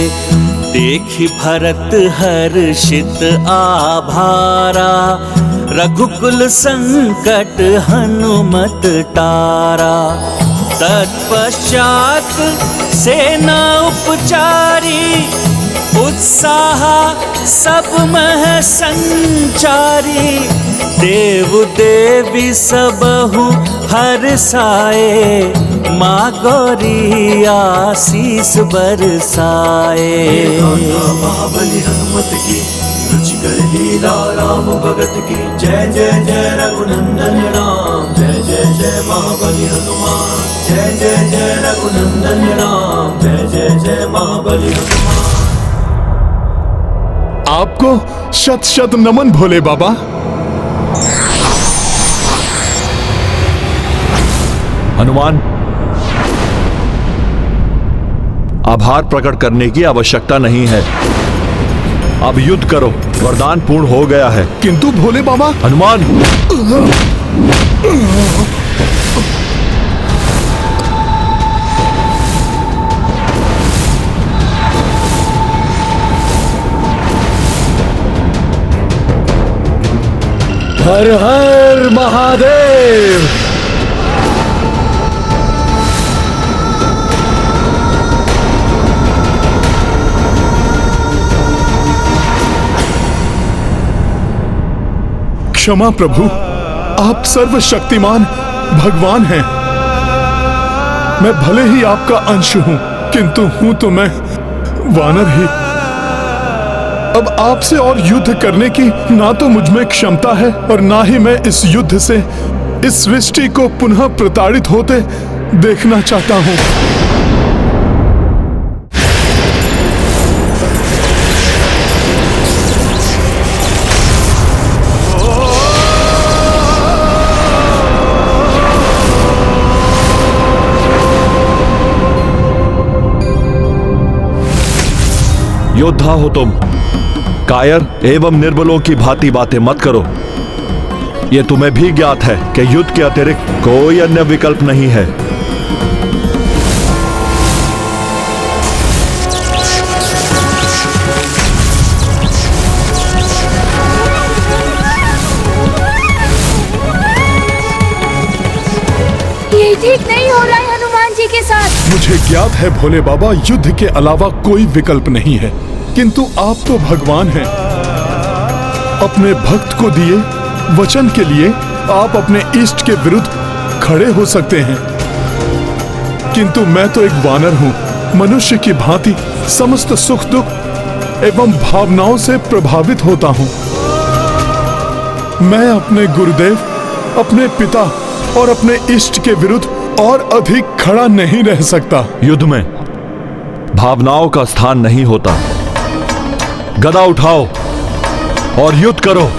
[SPEAKER 10] देखि भरत हर्षित आभारा, रघुकुल संकट हनुमत टारा। तत्पश्चात सेना उपचारी, उत्साह सब मह संचारी। देव देवी सबहु हर्षाए, माँ गौरी आशीष बरसाए।
[SPEAKER 16] महाबली हनुमत की रुचिकर लीला राम भगत की। जय जय जय रघुनंदन राम, जय जय जय महाबली हनुमान। जय जय जय रघुनंदन राम, जय जय जय महाबली हनुमान।
[SPEAKER 2] आपको शत शत नमन भोले बाबा।
[SPEAKER 3] हनुमान, आभार प्रकट करने की आवश्यकता नहीं है। अब युद्ध करो, वरदान पूर्ण हो गया है।
[SPEAKER 2] किंतु भोले बाबा।
[SPEAKER 3] हनुमान,
[SPEAKER 4] हर हर महादेव।
[SPEAKER 2] क्षमा प्रभु, आप सर्वशक्तिमान भगवान हैं। मैं भले ही आपका अंश हूं, किंतु हूं तो मैं वानर ही। अब आपसे और युद्ध करने की ना तो मुझ में क्षमता है और ना ही मैं इस युद्ध से इस सृष्टि को पुनः प्रताड़ित होते देखना चाहता हूं।
[SPEAKER 3] योद्धा हो तुम, कायर एवं निर्बलों की भांति बातें मत करो। यह तुम्हें भी ज्ञात है कि युद्ध के अतिरिक्त कोई अन्य विकल्प नहीं है।
[SPEAKER 17] ठीक नहीं हो रहा है हनुमान जी के साथ।
[SPEAKER 2] मुझे ज्ञात है भोले बाबा, युद्ध के अलावा कोई विकल्प नहीं है, किंतु आप तो भगवान हैं। अपने भक्त को दिए वचन के लिए आप अपने इष्ट के विरुद्ध खड़े हो सकते हैं, किंतु मैं तो एक वानर हूं, मनुष्य की भांति समस्त सुख दुख एवं भावनाओं से प्रभावित होता हूं। मैं अपने गुरुदेव, अपने पिता और अपने इष्ट के विरुद्ध और अधिक खड़ा नहीं रह सकता।
[SPEAKER 3] युद्ध में भावनाओं का स्थान नहीं होता। गदा उठाओ और युद्ध करो।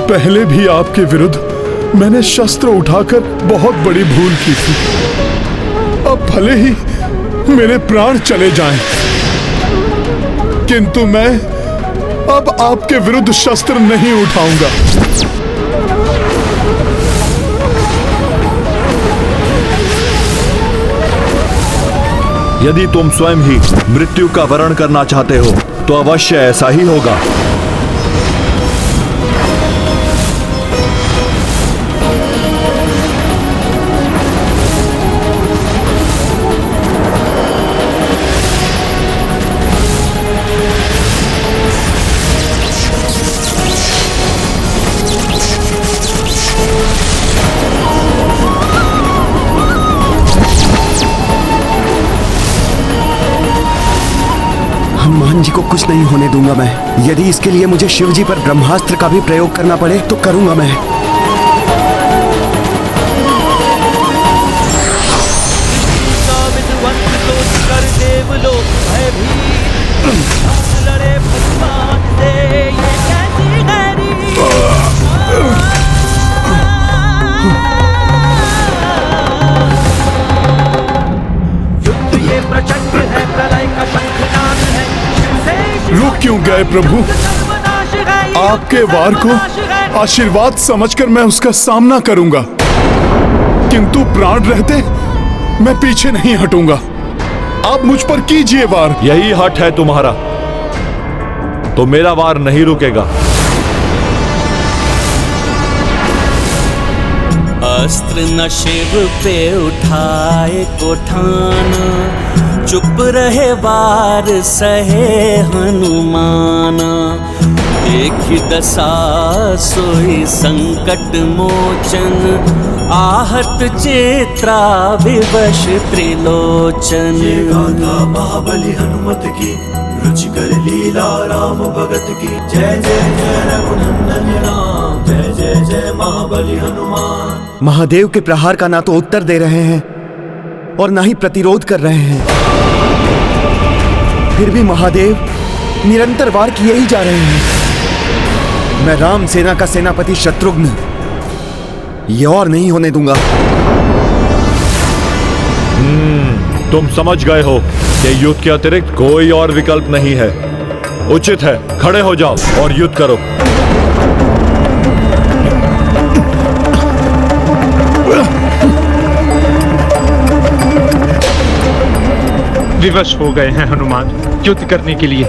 [SPEAKER 2] पहले भी आपके विरुद्ध मैंने शस्त्र उठाकर बहुत बड़ी भूल की थी। अब भले ही मेरे प्राण चले जाएं, किंतु मैं अब आपके विरुद्ध शस्त्र नहीं उठाऊंगा।
[SPEAKER 3] यदि तुम स्वयं ही मृत्यु का वरण करना चाहते हो तो अवश्य ऐसा ही होगा।
[SPEAKER 12] हनुमान जी को कुछ नहीं होने दूंगा मैं। यदि इसके लिए मुझे शिव जी पर ब्रह्मास्त्र का भी प्रयोग करना पड़े तो करूंगा मैं।
[SPEAKER 2] रुक क्यों गए प्रभु? आपके वार को आशीर्वाद समझकर मैं उसका सामना करूंगा, किंतु प्राण रहते मैं पीछे नहीं हटूंगा। आप मुझ पर कीजिए वार।
[SPEAKER 3] यही हठ है तुम्हारा तो मेरा वार नहीं रुकेगा।
[SPEAKER 10] अस्त्र न शिव पे उठाए को ठान, चुप रहे वार सहे हनुमान। देखी दशा सोई संकट मोचन, आहत चेत्रा विवश त्रिलोचन।
[SPEAKER 16] ये गाथा महाबली हनुमत की, रुचिकर लीला राम भगत की। जय जय जय रघुनंदन राम, जय जय जय महाबली हनुमान।
[SPEAKER 12] महादेव के प्रहार का ना तो उत्तर दे रहे हैं और ना ही प्रतिरोध कर रहे हैं। फिर भी महादेव निरंतर वार किए ही जा रहे हैं। मैं राम सेना का सेनापति शत्रुघ्न ये और नहीं होने दूंगा।
[SPEAKER 3] तुम समझ गए हो कि युद्ध के अतिरिक्त कोई और विकल्प नहीं है। उचित है खड़े हो जाओ और युद्ध करो।
[SPEAKER 5] विवश हो गए हैं हनुमान युद्ध करने के लिए।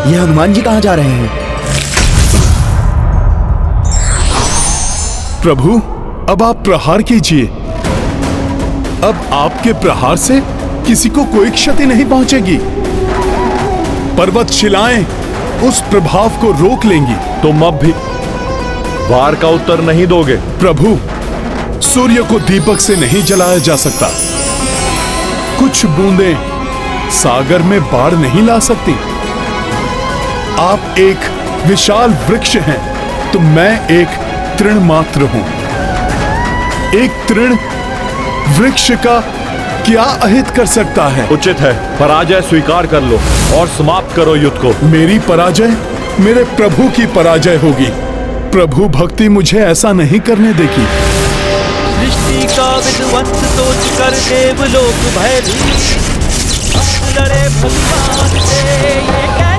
[SPEAKER 12] ये हनुमान जी कहां जा रहे हैं?
[SPEAKER 2] प्रभु अब आप प्रहार कीजिए। अब आपके प्रहार से किसी को कोई क्षति नहीं पहुंचेगी। पर्वत शिलाएं उस प्रभाव को रोक लेंगी।
[SPEAKER 3] तुम अब भी वार का उत्तर नहीं दोगे?
[SPEAKER 2] प्रभु सूर्य को दीपक से नहीं जलाया जा सकता। कुछ बूंदें सागर में बाढ़ नहीं ला सकती। आप एक विशाल वृक्ष हैं तो मैं एक तृण मात्र हूं। एक तृण वृक्ष का क्या अहित कर सकता है?
[SPEAKER 3] उचित है पराजय स्वीकार कर लो और समाप्त करो युद्ध को।
[SPEAKER 2] मेरी पराजय मेरे प्रभु की पराजय होगी। प्रभु भक्ति मुझे ऐसा नहीं करने देगी।
[SPEAKER 10] सृष्टि का विध्वंस सोच कर देवलोक भयभीत, लड़े भगवान से ये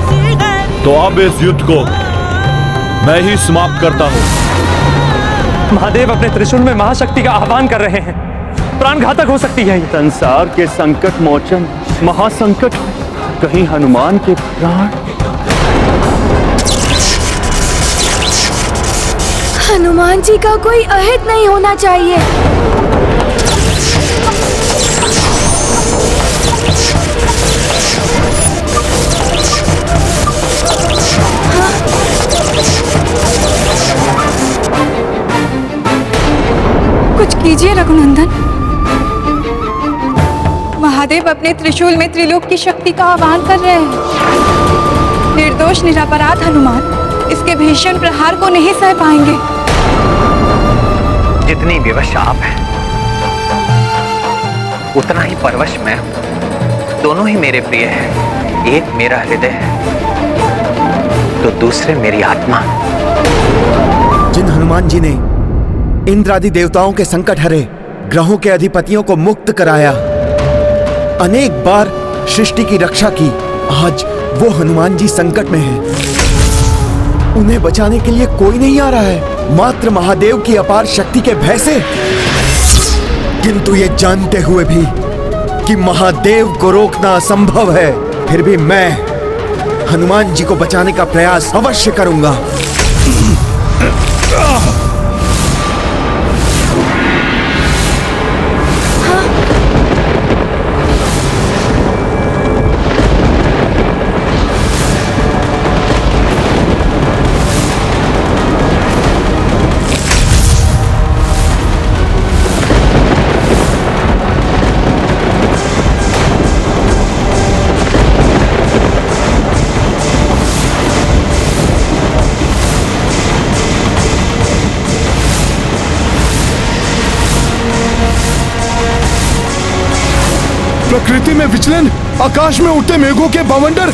[SPEAKER 3] तो अब इस युद्ध को मैं ही समाप्त करता हूं।
[SPEAKER 5] महादेव अपने त्रिशूल में महाशक्ति का आह्वान कर रहे हैं। प्राण घातक हो सकती है। संसार के संकट मोचन महासंकट, कहीं हनुमान के प्राण।
[SPEAKER 17] हनुमान जी का कोई अहित नहीं होना चाहिए।
[SPEAKER 8] कुछ कीजिए रघुनंदन। महादेव अपने त्रिशूल में त्रिलोक की शक्ति का आह्वान कर रहे हैं। निर्दोष निरपराध हनुमान इसके भीषण प्रहार को नहीं सह पाएंगे।
[SPEAKER 13] जितनी विवश आप हैं, उतना ही परवश मैं हूं। दोनों ही मेरे प्रिय हैं। एक मेरा हृदय है तो दूसरे मेरी आत्मा।
[SPEAKER 12] जिन हनुमान जी ने इंद्र आदि देवताओं के संकट हरे, ग्रहों के अधिपतियों को मुक्त कराया, अनेक बार सृष्टि की रक्षा की, आज वो हनुमान जी संकट में हैं। उन्हें बचाने के लिए कोई नहीं आ रहा है, मात्र महादेव की अपार शक्ति के भय से। किंतु ये जानते हुए भी कि महादेव को रोकना असंभव है, फिर भी मैं हनुमान जी को बचाने का प्रयास अवश्य करूंगा।
[SPEAKER 2] प्रकृति में विचलन, आकाश में उठते मेघों के बवंडर,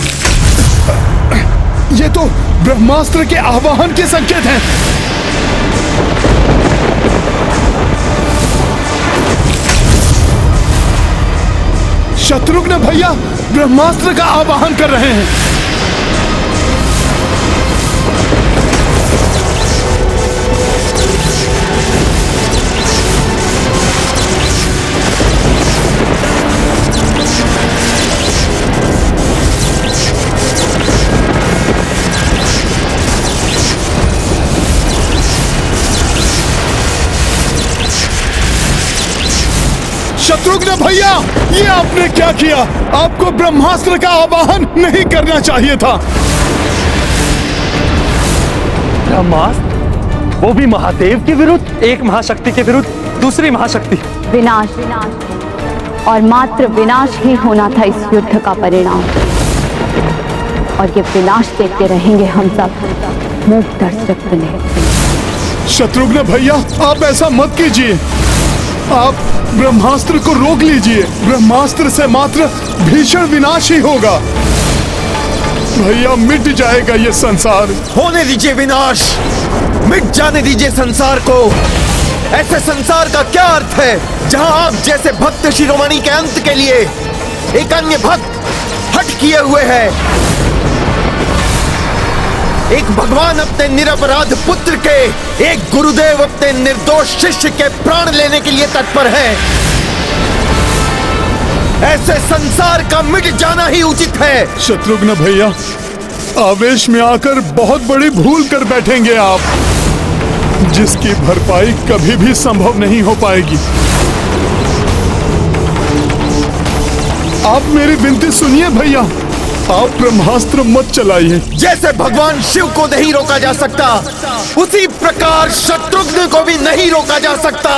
[SPEAKER 2] ये तो ब्रह्मास्त्र के आह्वान के संकेत हैं। शत्रुघ्न भैया ब्रह्मास्त्र का आह्वान कर रहे हैं। शत्रुघ्न भैया, ये आपने क्या किया? आपको ब्रह्मास्त्र का आवाहन नहीं करना चाहिए था।
[SPEAKER 5] ब्रह्मास्त्र? वो भी महादेव के विरुद्ध? एक महाशक्ति के विरुद्ध दूसरी महाशक्ति।
[SPEAKER 1] विनाश, और मात्र विनाश ही होना था इस युद्ध का परिणाम। और ये विनाश देखते रहेंगे हम सब मूक दर्शक बने।
[SPEAKER 2] शत्रुघ्न भैया, आप ऐसा मत कीजिए। आप ब्रह्मास्त्र को रोक लीजिए। ब्रह्मास्त्र से मात्र भीषण विनाश ही होगा। भैया, मिट जाएगा ये संसार।
[SPEAKER 12] होने दीजिए विनाश, मिट जाने दीजिए संसार को। ऐसे संसार का क्या अर्थ है जहां आप जैसे भक्त शिरोमणि के अंत के लिए एक अन्य भक्त हट किए हुए है। एक भगवान अपने निरपराध पुत्र के, एक गुरुदेव अपने निर्दोष शिष्य के प्राण लेने के लिए तत्पर है। ऐसे संसार का मिट जाना ही उचित है।
[SPEAKER 2] शत्रुघ्न भैया, आवेश में आकर बहुत बड़ी भूल कर बैठेंगे आप, जिसकी भरपाई कभी भी संभव नहीं हो पाएगी। आप मेरी विनती सुनिए भैया, आप ब्रह्मास्त्र मत चलाइए।
[SPEAKER 12] जैसे भगवान शिव को नहीं रोका जा सकता, उसी प्रकार शत्रुघ्न को भी नहीं रोका जा सकता।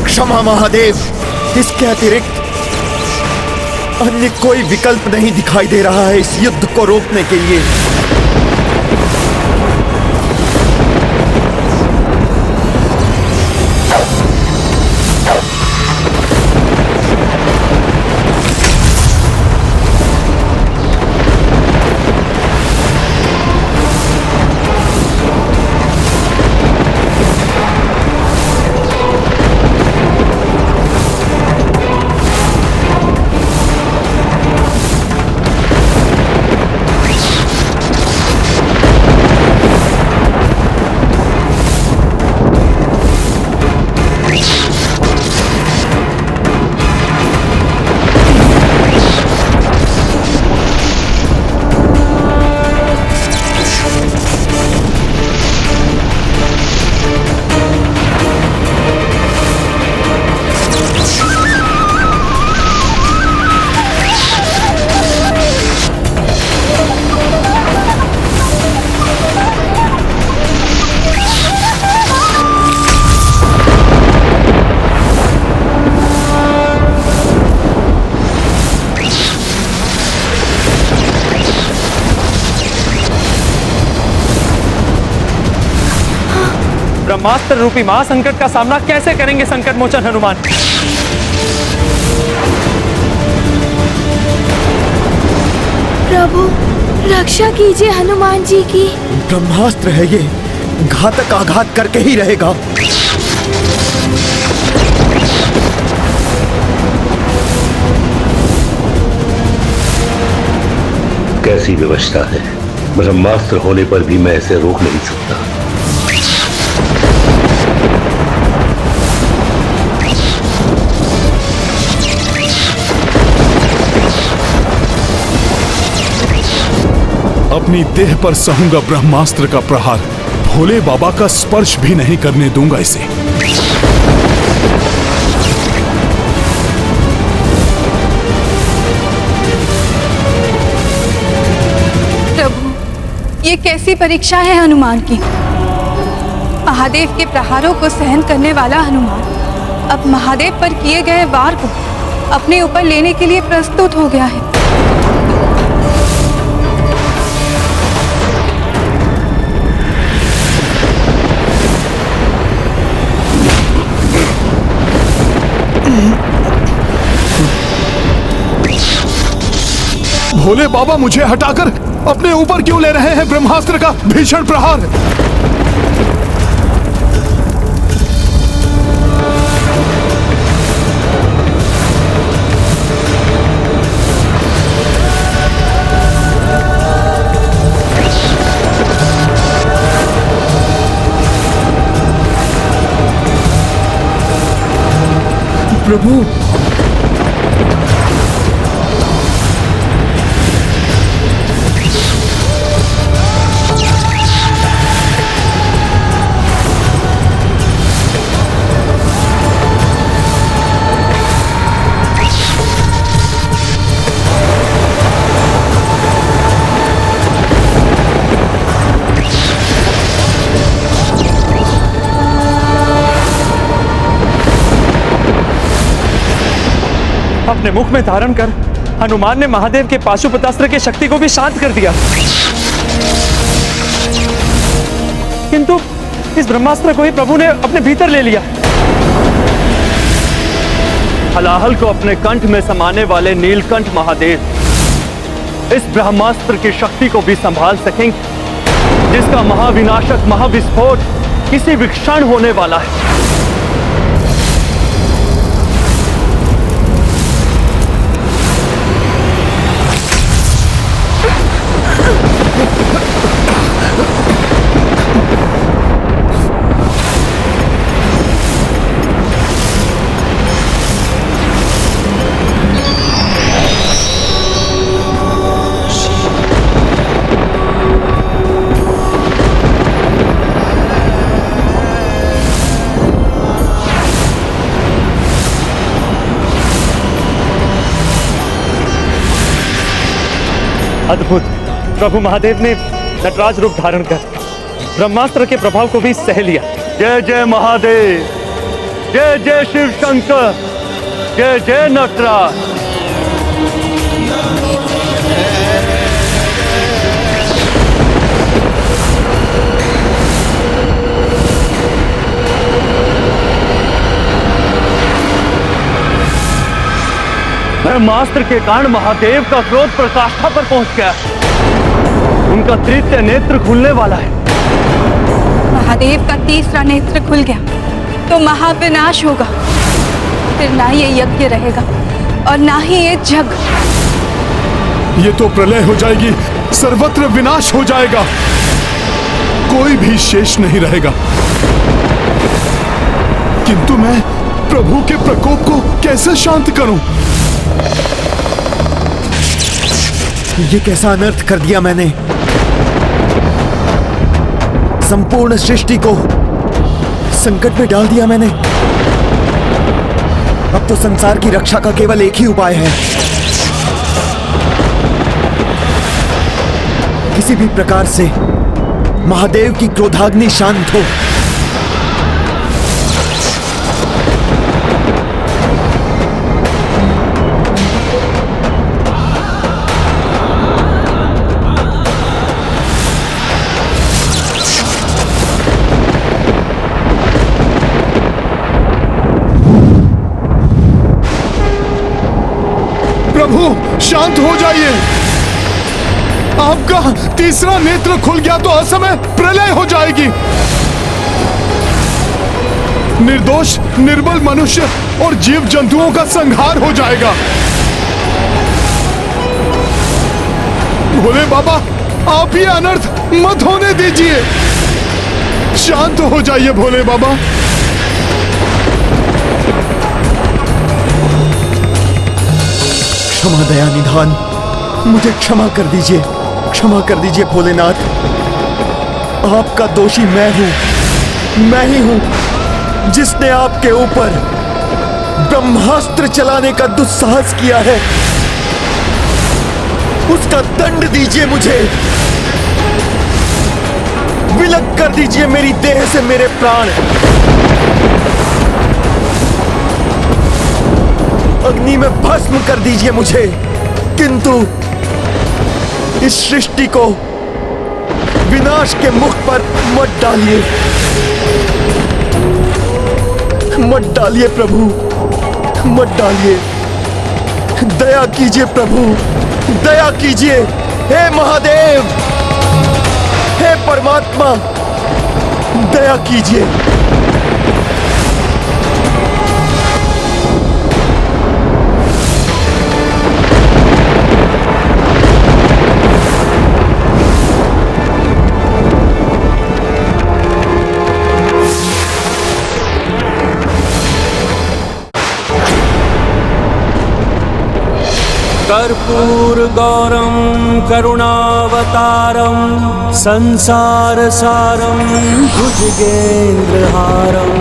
[SPEAKER 12] क्षमा महादेव, इसके अतिरिक्त अन्य कोई विकल्प नहीं दिखाई दे रहा है इस युद्ध को रोकने के लिए।
[SPEAKER 5] ब्रह्मास्त्र रूपी महासंकट का सामना कैसे करेंगे संकट मोचन हनुमान?
[SPEAKER 17] प्रभु रक्षा कीजिए हनुमान जी की।
[SPEAKER 12] ब्रह्मास्त्र है ये, घातक आघात करके ही रहेगा।
[SPEAKER 7] कैसी व्यवस्था है, ब्रह्मास्त्र होने पर भी मैं इसे रोक नहीं सकता।
[SPEAKER 2] अपनी देह पर सहूंगा ब्रह्मास्त्र का प्रहार, भोले बाबा का स्पर्श भी नहीं करने दूंगा इसे।
[SPEAKER 8] प्रभु, ये कैसी परीक्षा है हनुमान की? महादेव के प्रहारों को सहन करने वाला हनुमान अब महादेव पर किए गए वार को अपने ऊपर लेने के लिए प्रस्तुत हो गया है।
[SPEAKER 2] भोले बाबा मुझे हटाकर अपने ऊपर क्यों ले रहे हैं ब्रह्मास्त्र का भीषण प्रहार?
[SPEAKER 12] प्रभु,
[SPEAKER 5] अपने मुख में धारण कर हनुमान ने महादेव के पाशुपतास्त्र की शक्ति को भी शांत कर दिया, किंतु इस ब्रह्मास्त्र को ही प्रभु ने अपने भीतर ले लिया। हलाहल को अपने कंठ में समाने वाले नीलकंठ महादेव इस ब्रह्मास्त्र की शक्ति को भी संभाल सकेंगे, जिसका महाविनाशक महाविस्फोट किसी भी क्षण होने वाला है। अद्भुत! प्रभु महादेव ने नटराज रूप धारण कर ब्रह्मास्त्र के प्रभाव को भी सह लिया। जय जय महादेव, जय जय शिव शंकर, जय जय नटराज। ब्रह्मास्त्र के कारण महादेव का क्रोध प्रकाष्ठा पर पहुंच गया। उनका तृतीय नेत्र खुलने वाला है।
[SPEAKER 8] महादेव का तीसरा नेत्र खुल गया तो महाविनाश होगा। फिर ना ये यज्ञ रहेगा और ना ही ये जग।
[SPEAKER 2] ये तो प्रलय हो जाएगी, सर्वत्र विनाश हो जाएगा, कोई भी शेष नहीं रहेगा। किंतु मैं प्रभु के प्रकोप को कैसे शांत करूं?
[SPEAKER 12] ये कैसा अनर्थ कर दिया मैंने। संपूर्ण सृष्टि को संकट में डाल दिया मैंने। अब तो संसार की रक्षा का केवल एक ही उपाय है, किसी भी प्रकार से महादेव की क्रोधाग्नि शांत हो।
[SPEAKER 2] प्रभु शांत हो जाइए। आपका तीसरा नेत्र खुल गया तो असमय प्रलय हो जाएगी। निर्दोष निर्बल मनुष्य और जीव जंतुओं का संहार हो जाएगा। भोले बाबा, आप ये अनर्थ मत होने दीजिए। शांत हो जाइए भोले बाबा।
[SPEAKER 12] क्षमा दया निधान, मुझे क्षमा कर दीजिए, क्षमा कर दीजिए भोलेनाथ। आपका दोषी मैं ही हूं जिसने आपके ऊपर ब्रह्मास्त्र चलाने का दुस्साहस किया है। उसका दंड दीजिए मुझे, विलग कर दीजिए मेरी देह से मेरे प्राण। अग्नि में भस्म कर दीजिए मुझे, किंतु इस सृष्टि को विनाश के मुख पर मत डालिए, मत डालिए प्रभु, मत डालिए। दया कीजिए प्रभु, दया कीजिए। हे महादेव, हे परमात्मा, दया कीजिए।
[SPEAKER 10] कर्पूरगौरं करुणावतारं संसारसारं भुजगेन्द्रहारम्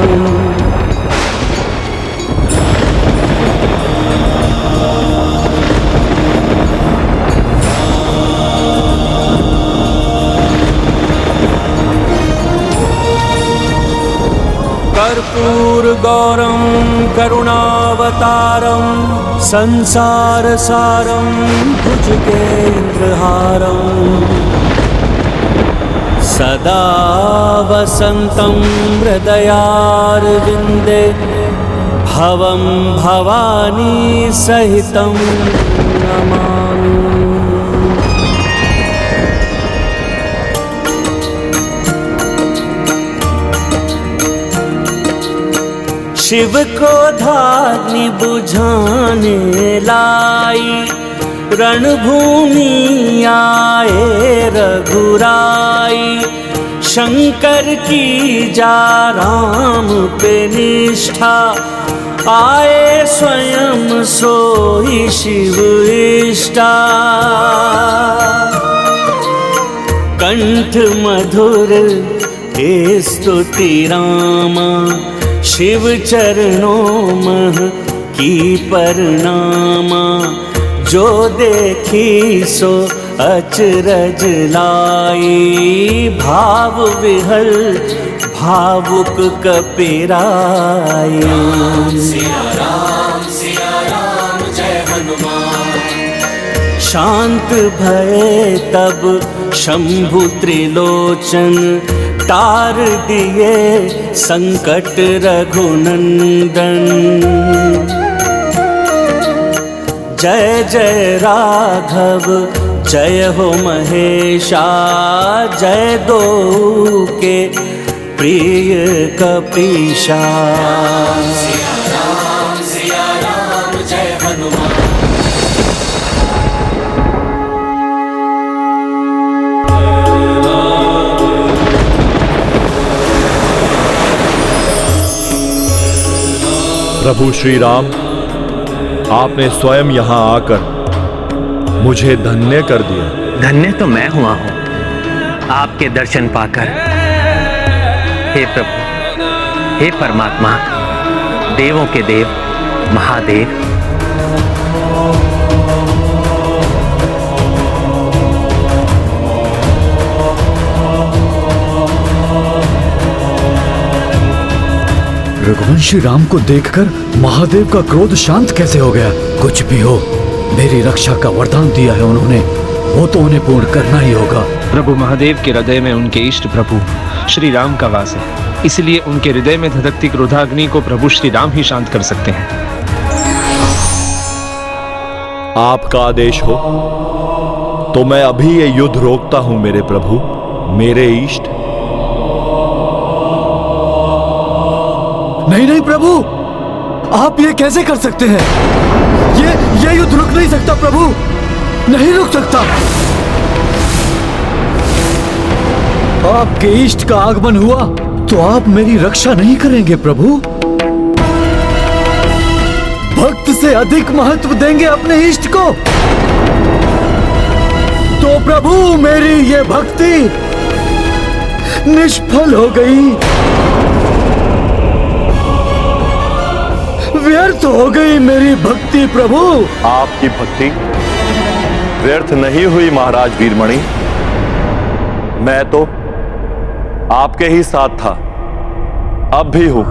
[SPEAKER 10] कर्पूरगौरं करुणावतारं संसारसारं भुजगेन्द्रहारम् सदा वसन्तं हृदयारविन्दे भवं भवानी सहितं नमामि। शिव क्रोधाग्नि बुझाने लाई, रणभूमि आए रघुराई। शंकर की जा राम पे निष्ठा, आए स्वयं सोई शिव इष्टा। कंठ मधुर हे स्तुति रामा, शिव चरणों मह की परनामा। जो देखी सो अचरज लाई, भाव विहल भावुक कपिराई। सिया राम जय हनुमान। शांत भये तब शंभु त्रिलोचन, तार दिए संकट रघुनंदन। जय जय राघव जय हो महेशा, जय दो के प्रिय कपीशा। सिया राम जय हनुमान।
[SPEAKER 3] प्रभु श्री राम, आपने स्वयं यहाँ आकर मुझे धन्य कर दिया।
[SPEAKER 13] धन्य तो मैं हुआ हूं आपके दर्शन पाकर। हे प्रभु, हे परमात्मा, देवों के देव महादेव।
[SPEAKER 4] रघुवंशी राम को देखकर महादेव का क्रोध शांत कैसे हो गया? कुछ भी हो, मेरी रक्षा का वरदान दिया है उन्होंने, वो तो उन्हें पूर्ण करना ही होगा।
[SPEAKER 18] प्रभु महादेव के हृदय में उनके इष्ट प्रभु श्री राम का वास है, इसलिए उनके हृदय में धधकती क्रोधाग्नि को प्रभु श्री राम ही शांत कर सकते हैं।
[SPEAKER 3] आपका आदेश हो तो मैं अभी ये युद्ध रोकता हूं मेरे प्रभु, मेरे इष्ट।
[SPEAKER 4] नहीं नहीं प्रभु, आप ये कैसे कर सकते हैं? ये युद्ध रुक नहीं सकता प्रभु, नहीं रुक सकता। आपके इष्ट का आगमन हुआ तो आप मेरी रक्षा नहीं करेंगे प्रभु। भक्त से अधिक महत्व देंगे अपने इष्ट को, तो प्रभु मेरी ये भक्ति निष्फल हो गई, व्यर्थ हो गई मेरी भक्ति प्रभु।
[SPEAKER 5] आपकी भक्ति व्यर्थ नहीं हुई महाराज वीरमणि। मैं तो आपके ही साथ था, अब भी हूं।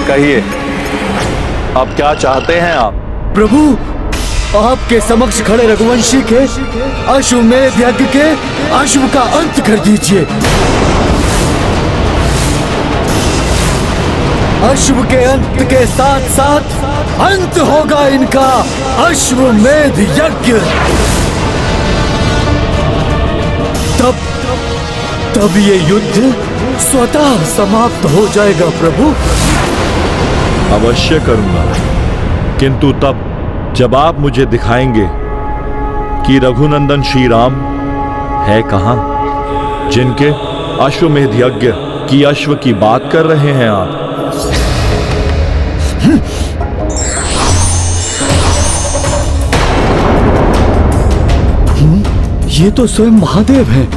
[SPEAKER 5] कहिए, अब क्या चाहते हैं आप?
[SPEAKER 4] प्रभु, आपके समक्ष खड़े रघुवंशी के अश्वमेध यज्ञ के अश्व का अंत कर दीजिए। अश्व के अंत के साथ साथ अंत होगा इनका अश्वमेध यज्ञ। तब ये युद्ध स्वतः समाप्त हो जाएगा प्रभु।
[SPEAKER 3] अवश्य करूंगा, किंतु तब जब आप मुझे दिखाएंगे कि रघुनंदन श्री राम है कहां, जिनके अश्वमेध यज्ञ की अश्व की बात कर रहे हैं आप।
[SPEAKER 4] ये तो स्वयं महादेव हैं,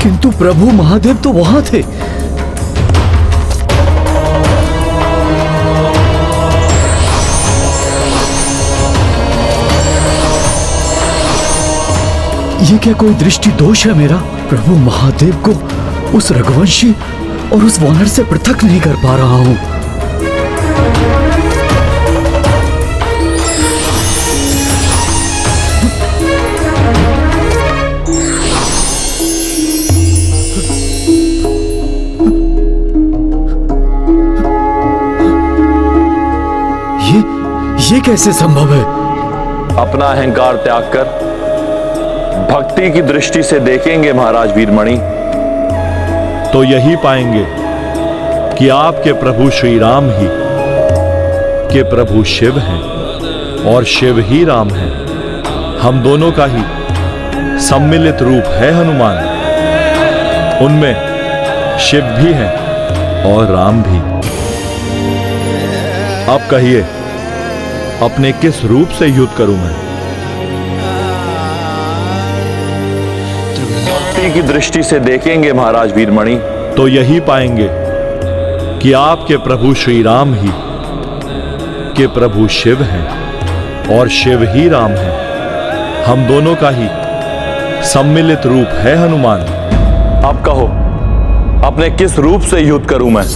[SPEAKER 4] किंतु प्रभु महादेव तो वहां थे। ये क्या कोई दृष्टि दोष है मेरा? प्रभु महादेव को उस रघुवंशी और उस वानर से पृथक नहीं कर पा रहा हूं। ये कैसे संभव है?
[SPEAKER 5] अपना अहंकार त्याग कर भक्ति की दृष्टि से देखेंगे महाराज वीरमणि,
[SPEAKER 3] तो यही पाएंगे कि आपके प्रभु श्री राम ही के प्रभु शिव हैं और शिव ही राम हैं। हम दोनों का ही सम्मिलित रूप है हनुमान। उनमें शिव भी है और राम भी। अब कहिए, अपने किस रूप से युद्ध करूं मैं?
[SPEAKER 5] भक्ति की दृष्टि से देखेंगे महाराज वीरमणि,
[SPEAKER 3] तो यही पाएंगे कि आपके प्रभु श्री राम ही के प्रभु शिव हैं और शिव ही राम हैं। हम दोनों का ही सम्मिलित रूप है हनुमान।
[SPEAKER 5] अब कहो, अपने किस रूप से युद्ध करूं मैं?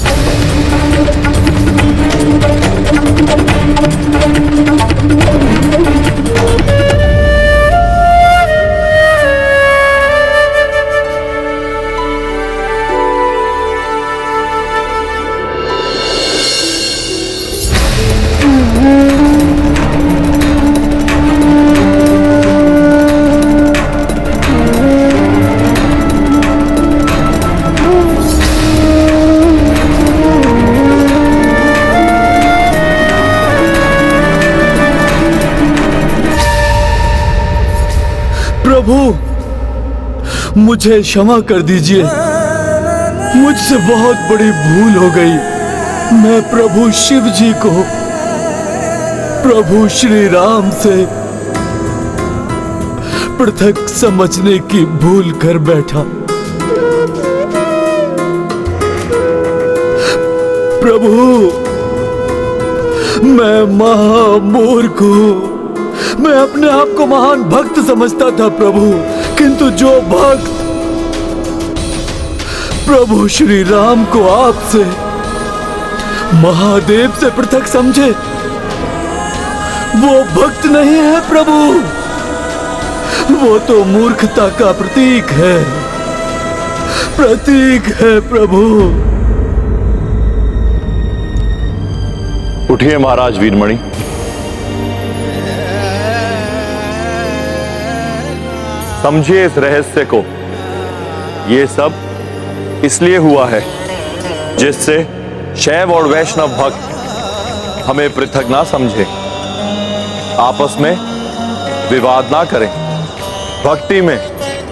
[SPEAKER 4] प्रभु, मुझे क्षमा कर दीजिए, मुझसे बहुत बड़ी भूल हो गई। मैं प्रभु शिव जी को प्रभु श्री राम से पृथक समझने की भूल कर बैठा। प्रभु, मैं महामूर्ख हूं। मैं अपने आप को महान भक्त समझता था प्रभु, किंतु जो भक्त प्रभु श्री राम को आपसे महादेव से पृथक समझे, वो भक्त नहीं है प्रभु, वो तो मूर्खता का प्रतीक है। प्रतीक है प्रभु।
[SPEAKER 5] उठिए महाराज वीरमणि। समझिए इस रहस्य को। ये सब इसलिए हुआ है जिससे शैव और वैष्णव भक्त हमें पृथक ना समझे, आपस में विवाद ना करें। भक्ति में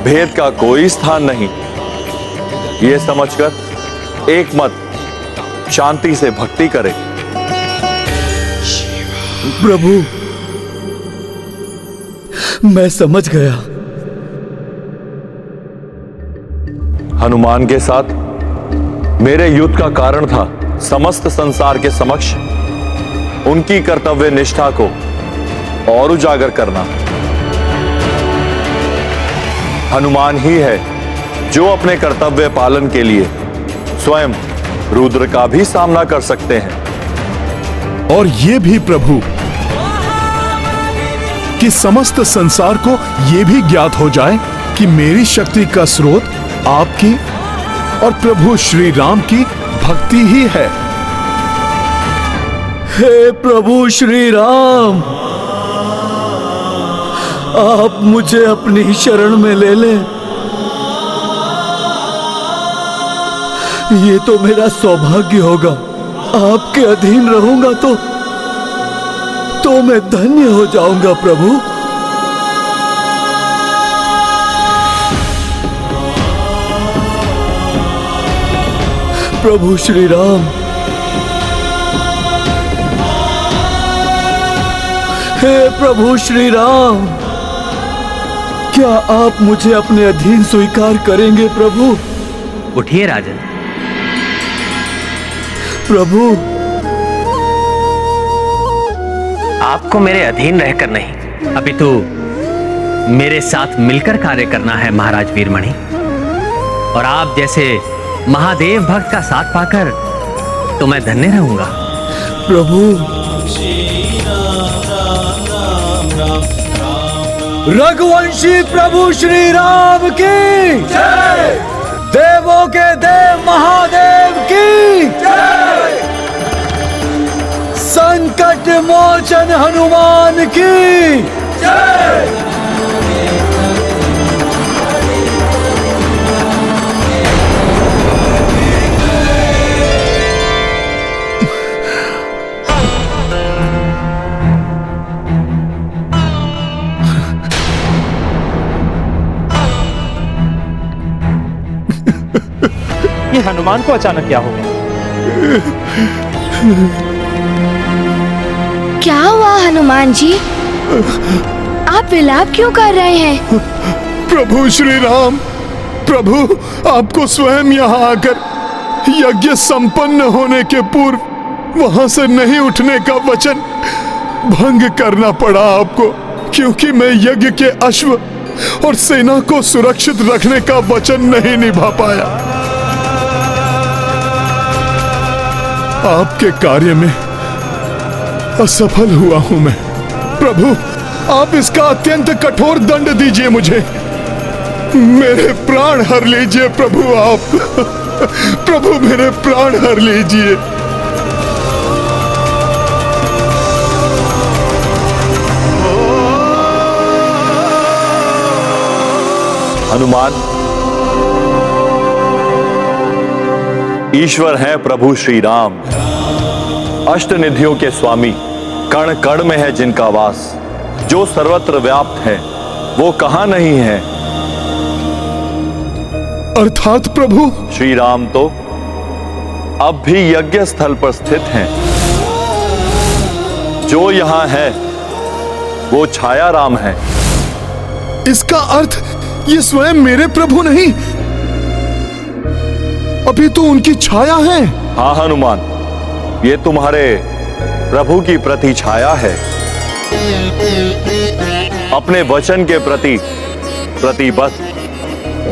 [SPEAKER 5] भेद का कोई स्थान नहीं, ये समझकर एक मत शांति से भक्ति करें।
[SPEAKER 4] प्रभु, मैं समझ गया।
[SPEAKER 5] हनुमान के साथ मेरे युद्ध का कारण था समस्त संसार के समक्ष उनकी कर्तव्य निष्ठा को और उजागर करना। हनुमान ही है जो अपने कर्तव्य पालन के लिए स्वयं रुद्र का भी सामना कर सकते हैं।
[SPEAKER 2] और ये भी प्रभु कि समस्त संसार को ये भी ज्ञात हो जाए कि मेरी शक्ति का स्रोत आपकी और प्रभु श्री राम की भक्ति ही है।
[SPEAKER 4] हे प्रभु श्री राम, आप मुझे अपनी शरण में ले लें। ये तो मेरा सौभाग्य होगा। आपके अधीन रहूंगा तो मैं धन्य हो जाऊंगा प्रभु। प्रभु श्री राम, हे प्रभु श्री राम, क्या आप मुझे अपने अधीन स्वीकार करेंगे प्रभु?
[SPEAKER 13] उठिए राजन।
[SPEAKER 4] प्रभु,
[SPEAKER 13] आपको मेरे अधीन रहकर नहीं अपितु मेरे साथ मिलकर कार्य करना है महाराज वीरमणि। और आप जैसे महादेव भक्त का साथ पाकर तो मैं धन्य रहूंगा।
[SPEAKER 4] प्रभु, रघुवंशी प्रभु श्री राम की जय, देवों के देव महादेव की जय, संकट मोचन हनुमान की जय।
[SPEAKER 18] ये हनुमान को अचानक क्या हो गया?
[SPEAKER 17] क्या हुआ हनुमान जी? आप विलाप क्यों कर रहे हैं?
[SPEAKER 2] प्रभु श्री राम, प्रभु आपको स्वयं यहाँ आकर यज्ञ संपन्न होने के पूर्व वहां से नहीं उठने का वचन भंग करना पड़ा आपको, क्योंकि मैं यज्ञ के अश्व और सेना को सुरक्षित रखने का वचन नहीं निभा पाया। आपके कार्य में असफल हुआ हूं मैं। प्रभु, आप इसका अत्यंत कठोर दंड दीजिए मुझे। मेरे प्राण हर लीजिए प्रभु आप। प्रभु मेरे प्राण हर लीजिए।
[SPEAKER 5] हनुमान, ईश्वर हैं प्रभु श्री राम, अष्ट निधियों के स्वामी, कण कण में है जिनका वास, जो सर्वत्र व्याप्त है वो कहां नहीं है।
[SPEAKER 2] अर्थात प्रभु
[SPEAKER 5] श्री राम तो अब भी यज्ञ स्थल पर स्थित हैं। जो यहां है वो छाया राम है।
[SPEAKER 2] इसका अर्थ ये स्वयं मेरे प्रभु नहीं, अभी तो उनकी छाया है।
[SPEAKER 5] हाँ हनुमान, ये तुम्हारे प्रभु की प्रति छाया है। अपने वचन के प्रति प्रतिबद्ध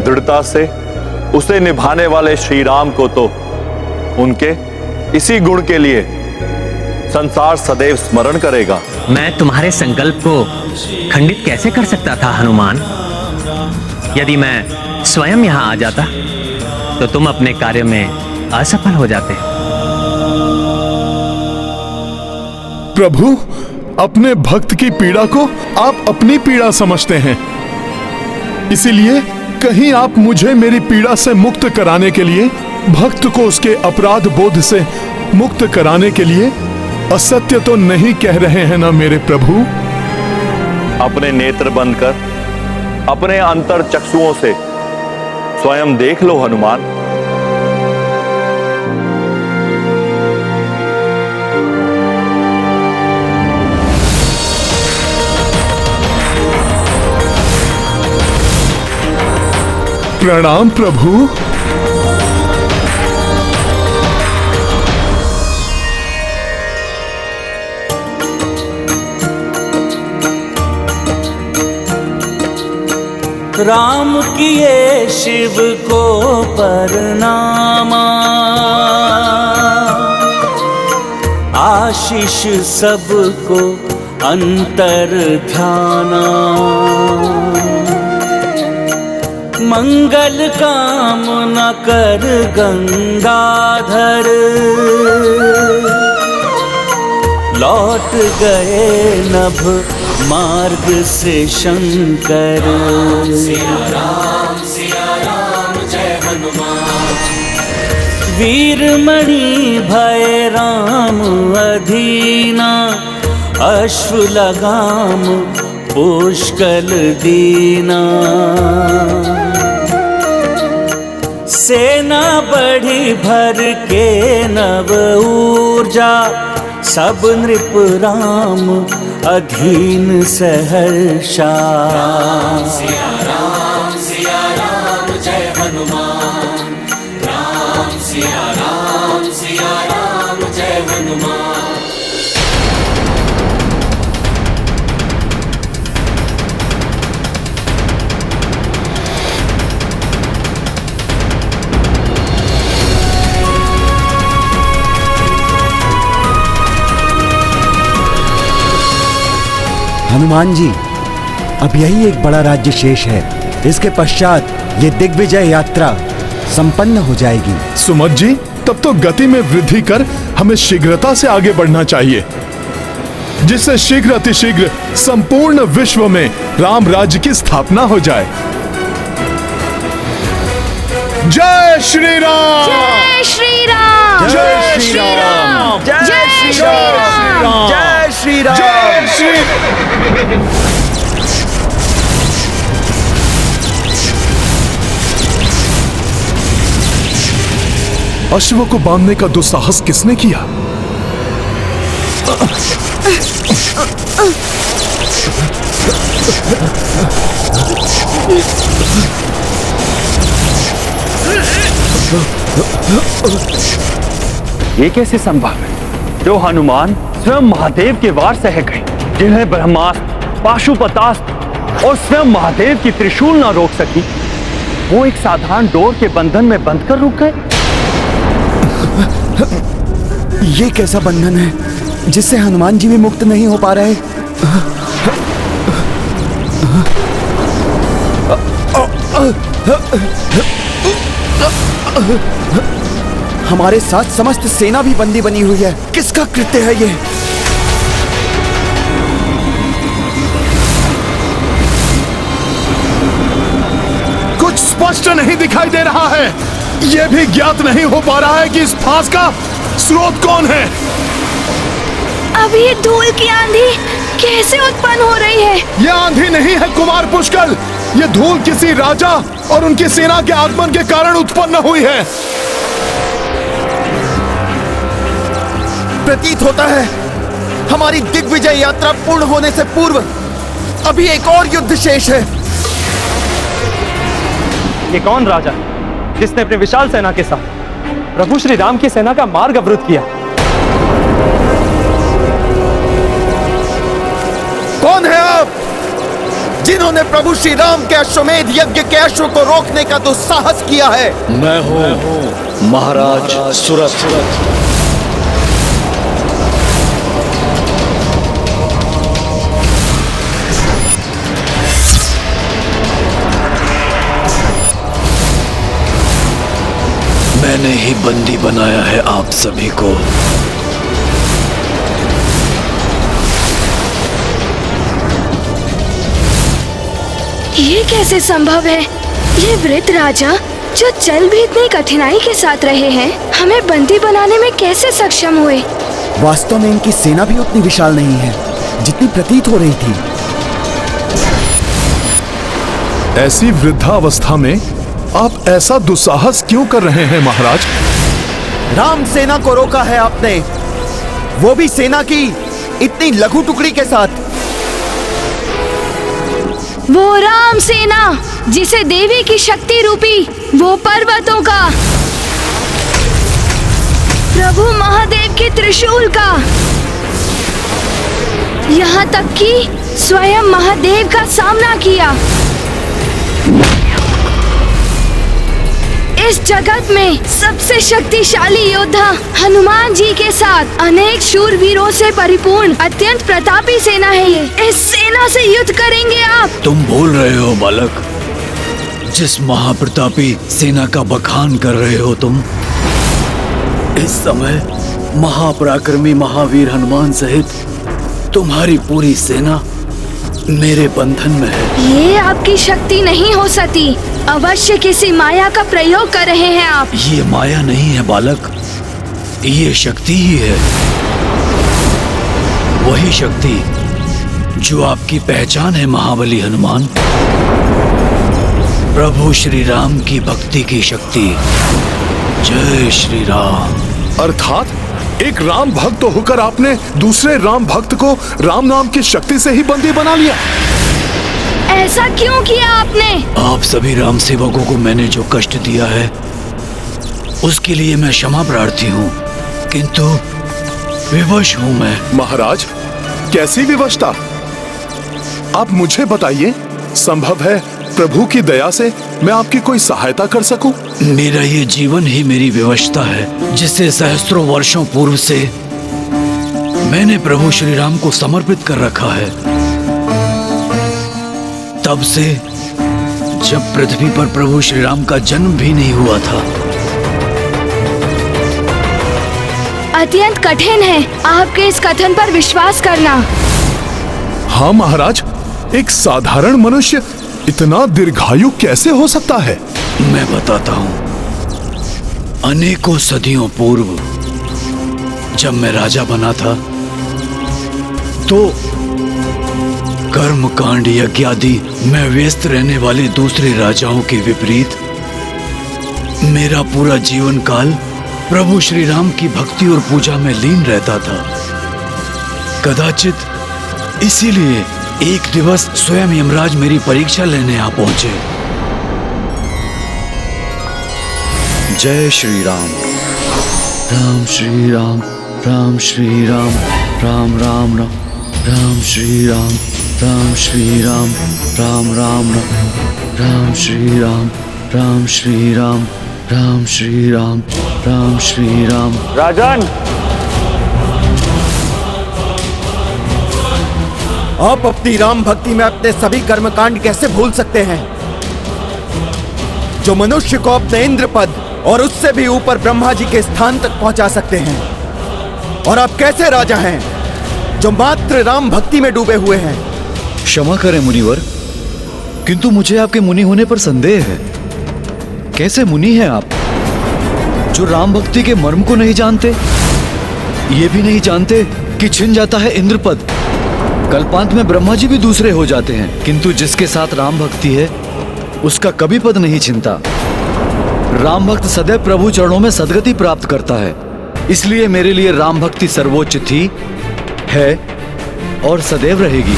[SPEAKER 5] दृढ़ता से उसे निभाने वाले श्री राम को तो उनके इसी गुण के लिए संसार सदैव स्मरण करेगा।
[SPEAKER 13] मैं तुम्हारे संकल्प को खंडित कैसे कर सकता था हनुमान? यदि मैं स्वयं यहां आ जाता तो तुम अपने कार्य में असफल हो जाते।
[SPEAKER 2] प्रभु, अपने भक्त की पीड़ा को आप अपनी पीड़ा समझते हैं, इसीलिए कहीं आप मुझे मेरी पीड़ा से मुक्त कराने के लिए, भक्त को उसके अपराध बोध से मुक्त कराने के लिए असत्य तो नहीं कह रहे हैं ना मेरे प्रभु?
[SPEAKER 5] अपने नेत्र बंद कर अपने अंतर चक्षुओं से स्वयं देख लो हनुमान।
[SPEAKER 2] प्रणाम प्रभु।
[SPEAKER 10] राम किए शिव को परनामा, आशीष सबको अंतर ध्याना। मंगल कामना कर गंगाधर, लौट गए नभ मार्ग से शंकर। सिया राम जय हनुमान। वीरमणि भय राम अधीना, अश्व लगाम पुष्कल दीना। सेना बढ़ी भर के नव ऊर्जा, सब नृप राम अधीन सहर्षा। सिया राम जय हनुमान। राम सिया राम जय हनुमान।
[SPEAKER 12] हनुमान जी, अब यही एक बड़ा राज्य शेष है। इसके पश्चात ये दिग्विजय यात्रा संपन्न हो जाएगी।
[SPEAKER 2] सुमत जी, तब तो गति में वृद्धि कर हमें शीघ्रता से आगे बढ़ना चाहिए, जिससे शीघ्र अतिशीघ्र संपूर्ण विश्व में राम राज्य की स्थापना हो जाए। जय श्री राम!
[SPEAKER 17] जय श्री राम!
[SPEAKER 2] जय श्री राम!
[SPEAKER 17] जय श्री राम!
[SPEAKER 2] जय श्री राम! जय श्री अश्व को बांधने का दुस्साहस किसने किया?
[SPEAKER 5] ये कैसे संभव है? जो हनुमान स्वयं महादेव के वार सह गए, जिन्हें ब्रह्मास्त्र, पाशुपतास्त्र और स्वयं महादेव की त्रिशूल ना रोक सकी, वो एक साधारण डोर के बंधन में बंध कर रुक गए।
[SPEAKER 12] ये कैसा बंधन है जिससे हनुमान जी भी मुक्त नहीं हो पा रहे? हमारे साथ समस्त सेना भी बंदी बनी हुई है। किसका कृत्य है ये?
[SPEAKER 2] कुछ स्पष्ट नहीं दिखाई दे रहा है। यह भी ज्ञात नहीं हो पा रहा है कि इस फांस का स्रोत कौन है।
[SPEAKER 17] अब ये धूल की आंधी कैसे उत्पन्न हो रही है?
[SPEAKER 2] यह आंधी नहीं है कुमार पुष्कल, ये धूल किसी राजा और उनकी सेना के आगमन के कारण उत्पन्न हुई है।
[SPEAKER 12] प्रतीत होता है हमारी दिग्विजय यात्रा पूर्ण होने से पूर्व अभी एक और युद्ध शेष है।
[SPEAKER 9] ये कौन राजा है जिसने अपने विशाल सेना के साथ प्रभु श्री राम की सेना का मार्ग अवरुद्ध किया?
[SPEAKER 12] कौन है आप जिन्होंने प्रभु श्री राम के अश्वमेध यज्ञ के अश्व को रोकने का दुस्साहस किया है?
[SPEAKER 14] मैं हूं महाराज सुरथ।
[SPEAKER 4] मैंने ही बंदी बनाया है आप सभी को।
[SPEAKER 17] ये कैसे संभव है? ये वृद्ध राजा जो चल भी इतनी कठिनाई के साथ रहे हैं, हमें बंदी बनाने में कैसे सक्षम हुए?
[SPEAKER 12] वास्तव में इनकी सेना भी उतनी विशाल नहीं है जितनी प्रतीत हो रही थी।
[SPEAKER 2] ऐसी वृद्धावस्था में आप ऐसा दुस्साहस क्यों कर रहे हैं महाराज?
[SPEAKER 12] राम सेना को रोका है आपने, वो भी सेना की इतनी लघु टुकड़ी के साथ।
[SPEAKER 17] वो राम सेना जिसे देवी की शक्ति रूपी वो पर्वतों का, प्रभु महादेव के त्रिशूल का, यहाँ तक कि स्वयं महादेव का सामना किया। इस जगत में सबसे शक्तिशाली योद्धा हनुमान जी के साथ अनेक शूरवीरों से परिपूर्ण अत्यंत प्रतापी सेना है ये। इस सेना से युद्ध करेंगे आप?
[SPEAKER 4] तुम भूल रहे हो बालक, जिस महाप्रतापी सेना का बखान कर रहे हो तुम, इस समय महापराक्रमी महावीर हनुमान सहित तुम्हारी पूरी सेना मेरे बंधन में है।
[SPEAKER 17] ये आपकी शक्ति नहीं हो सकती, अवश्य किसी माया का प्रयोग कर रहे हैं आप।
[SPEAKER 4] ये माया नहीं है बालक, ये शक्ति ही है। वही शक्ति जो आपकी पहचान है महाबली हनुमान, प्रभु श्री राम की भक्ति की शक्ति। जय श्री राम।
[SPEAKER 2] अर्थात एक राम भक्त होकर आपने दूसरे राम भक्त को राम नाम की शक्ति से ही बंदी बना लिया।
[SPEAKER 17] ऐसा क्यों किया आपने?
[SPEAKER 4] आप सभी राम सेवकों को मैंने जो कष्ट दिया है उसके लिए मैं क्षमा प्रार्थी हूँ, किंतु विवश हूँ मैं।
[SPEAKER 2] महाराज, कैसी विवशता? आप मुझे बताइए, संभव है प्रभु की दया से मैं आपकी कोई सहायता कर सकूं?
[SPEAKER 4] मेरा ये जीवन ही मेरी विवशता है, जिसे सहस्त्रों वर्षों पूर्व से मैंने प्रभु श्री राम को समर्पित कर रखा है। तब से जब पृथ्वी पर प्रभु श्री राम का जन्म भी नहीं हुआ था।
[SPEAKER 17] अत्यंत कठिन है आपके इस कथन पर विश्वास करना।
[SPEAKER 2] हाँ महाराज, एक साधारण मनुष्य इतना दीर्घायु कैसे हो सकता है?
[SPEAKER 4] मैं बताता हूँ। अनेकों सदियों पूर्व जब मैं राजा बना था तो कर्म कांड यज्ञ आदि में व्यस्त रहने वाले दूसरे राजाओं के विपरीत मेरा पूरा जीवन काल प्रभु श्री राम की भक्ति और पूजा में लीन रहता था। कदाचित इसीलिए एक दिवस स्वयं यमराज मेरी परीक्षा लेने आ पहुंचे। जय श्री राम। राम श्री राम, राम श्री राम, राम राम राम, राम श्री राम, राम श्री राम, राम राम राम, राम श्री राम, राम श्री राम, राम श्री राम, राम श्री राम।
[SPEAKER 5] राजन,
[SPEAKER 12] आप अपनी राम भक्ति में अपने सभी कर्मकांड कैसे भूल सकते हैं, जो मनुष्य को अपने इंद्र पद और उससे भी ऊपर ब्रह्मा जी के स्थान तक पहुंचा सकते हैं? और आप कैसे राजा हैं जो मात्र राम भक्ति में डूबे हुए हैं?
[SPEAKER 4] क्षमा करें मुनिवर, किंतु मुझे आपके मुनि होने पर संदेह है। कैसे मुनि हैं आप जो राम भक्ति के मर्म को नहीं जानते? ये भी नहीं जानते कि छिन जाता है इंद्र पद, कल्पांत में ब्रह्मा जी भी दूसरे हो जाते हैं, किंतु जिसके साथ राम भक्ति है उसका कभी पद नहीं छिनता। राम भक्त सदैव प्रभु चरणों में सदगति प्राप्त करता है। इसलिए मेरे लिए राम भक्ति सर्वोच्च थी, है और सदैव रहेगी।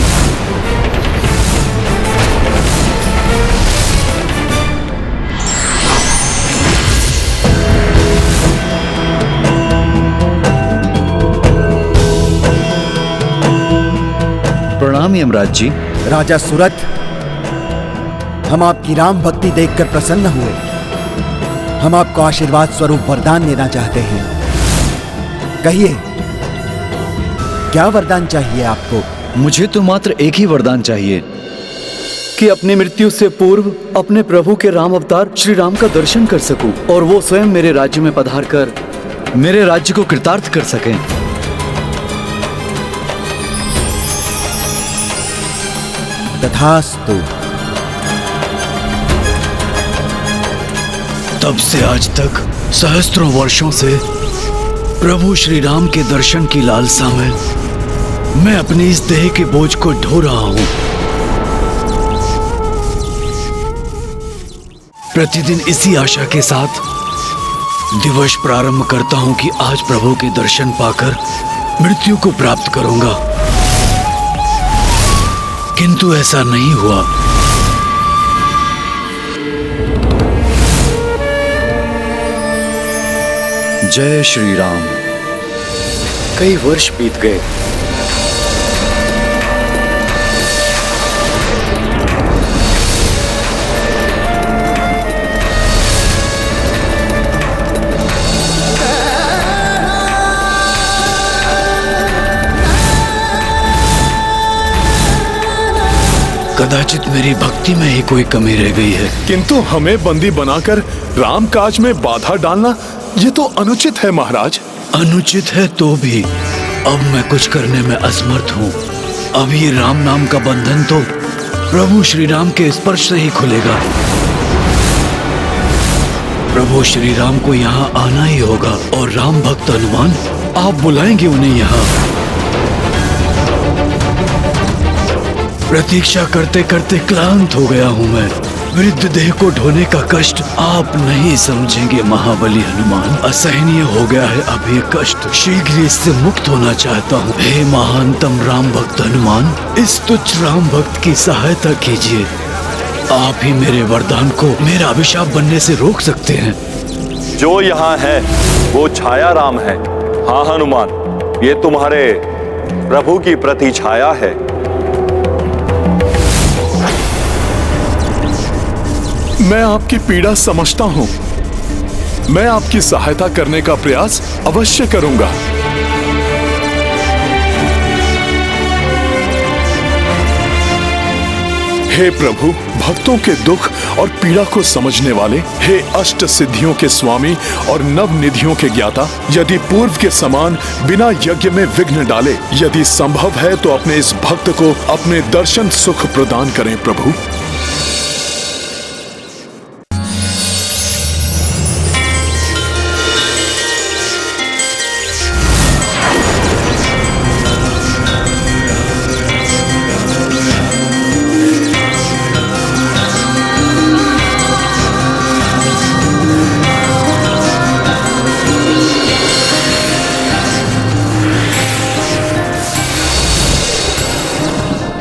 [SPEAKER 4] प्रणाम यमराज जी।
[SPEAKER 12] राजा सुरथ, हम आपकी राम भक्ति देखकर प्रसन्न हुए। हम आपको आशीर्वाद स्वरूप वरदान देना चाहते हैं। कहिए, क्या वरदान चाहिए आपको?
[SPEAKER 4] मुझे तो मात्र एक ही वरदान चाहिए कि अपनी मृत्यु से पूर्व अपने प्रभु के राम अवतार श्री राम का दर्शन कर सकूं और वो स्वयं मेरे राज्य में पधार कर मेरे राज्य को कृतार्थ कर सकें।
[SPEAKER 12] तथास्तु।
[SPEAKER 4] तब से आज तक सहस्त्रों वर्षों से प्रभु श्री राम के दर्शन की लालसा में मैं अपनी इस देह के बोझ को ढो रहा हूं। प्रतिदिन इसी आशा के साथ दिवस प्रारंभ करता हूं कि आज प्रभु के दर्शन पाकर मृत्यु को प्राप्त करूंगा, किंतु ऐसा नहीं हुआ। जय श्री राम। कई वर्ष बीत गए। कदाचित मेरी भक्ति में ही कोई कमी रह गई है।
[SPEAKER 2] किंतु हमें बंदी बनाकर राम काज में बाधा डालना ये तो अनुचित है महाराज।
[SPEAKER 4] अनुचित है तो भी अब मैं कुछ करने में असमर्थ हूँ। अब ये राम नाम का बंधन तो प्रभु श्री राम के स्पर्श से ही खुलेगा। प्रभु श्री राम को यहाँ आना ही होगा और राम भक्त हनुमान आप बुलाएंगे उन्हें यहाँ। प्रतीक्षा करते करते क्लांत हो गया हूँ मैं। वृद्ध देह को ढोने का कष्ट आप नहीं समझेंगे महाबली हनुमान। असहनीय हो गया है अब ये कष्ट। शीघ्र इससे मुक्त होना चाहता हूँ। हे महानतम राम भक्त हनुमान, इस तुच्छ राम भक्त की सहायता कीजिए। आप ही मेरे वरदान को मेरा अभिशाप बनने से रोक सकते हैं।
[SPEAKER 5] जो यहाँ है वो छाया राम है। हाँ हनुमान, ये तुम्हारे प्रभु की प्रति छाया है।
[SPEAKER 2] मैं आपकी पीड़ा समझता हूं। मैं आपकी सहायता करने का प्रयास अवश्य करूंगा। हे प्रभु, भक्तों के दुख और पीड़ा को समझने वाले, हे अष्ट सिद्धियों के स्वामी और नव निधियों के ज्ञाता, यदि पूर्व के समान बिना यज्ञ में विघ्न डाले, यदि संभव है तो अपने इस भक्त को अपने दर्शन सुख प्रदान करें प्रभु।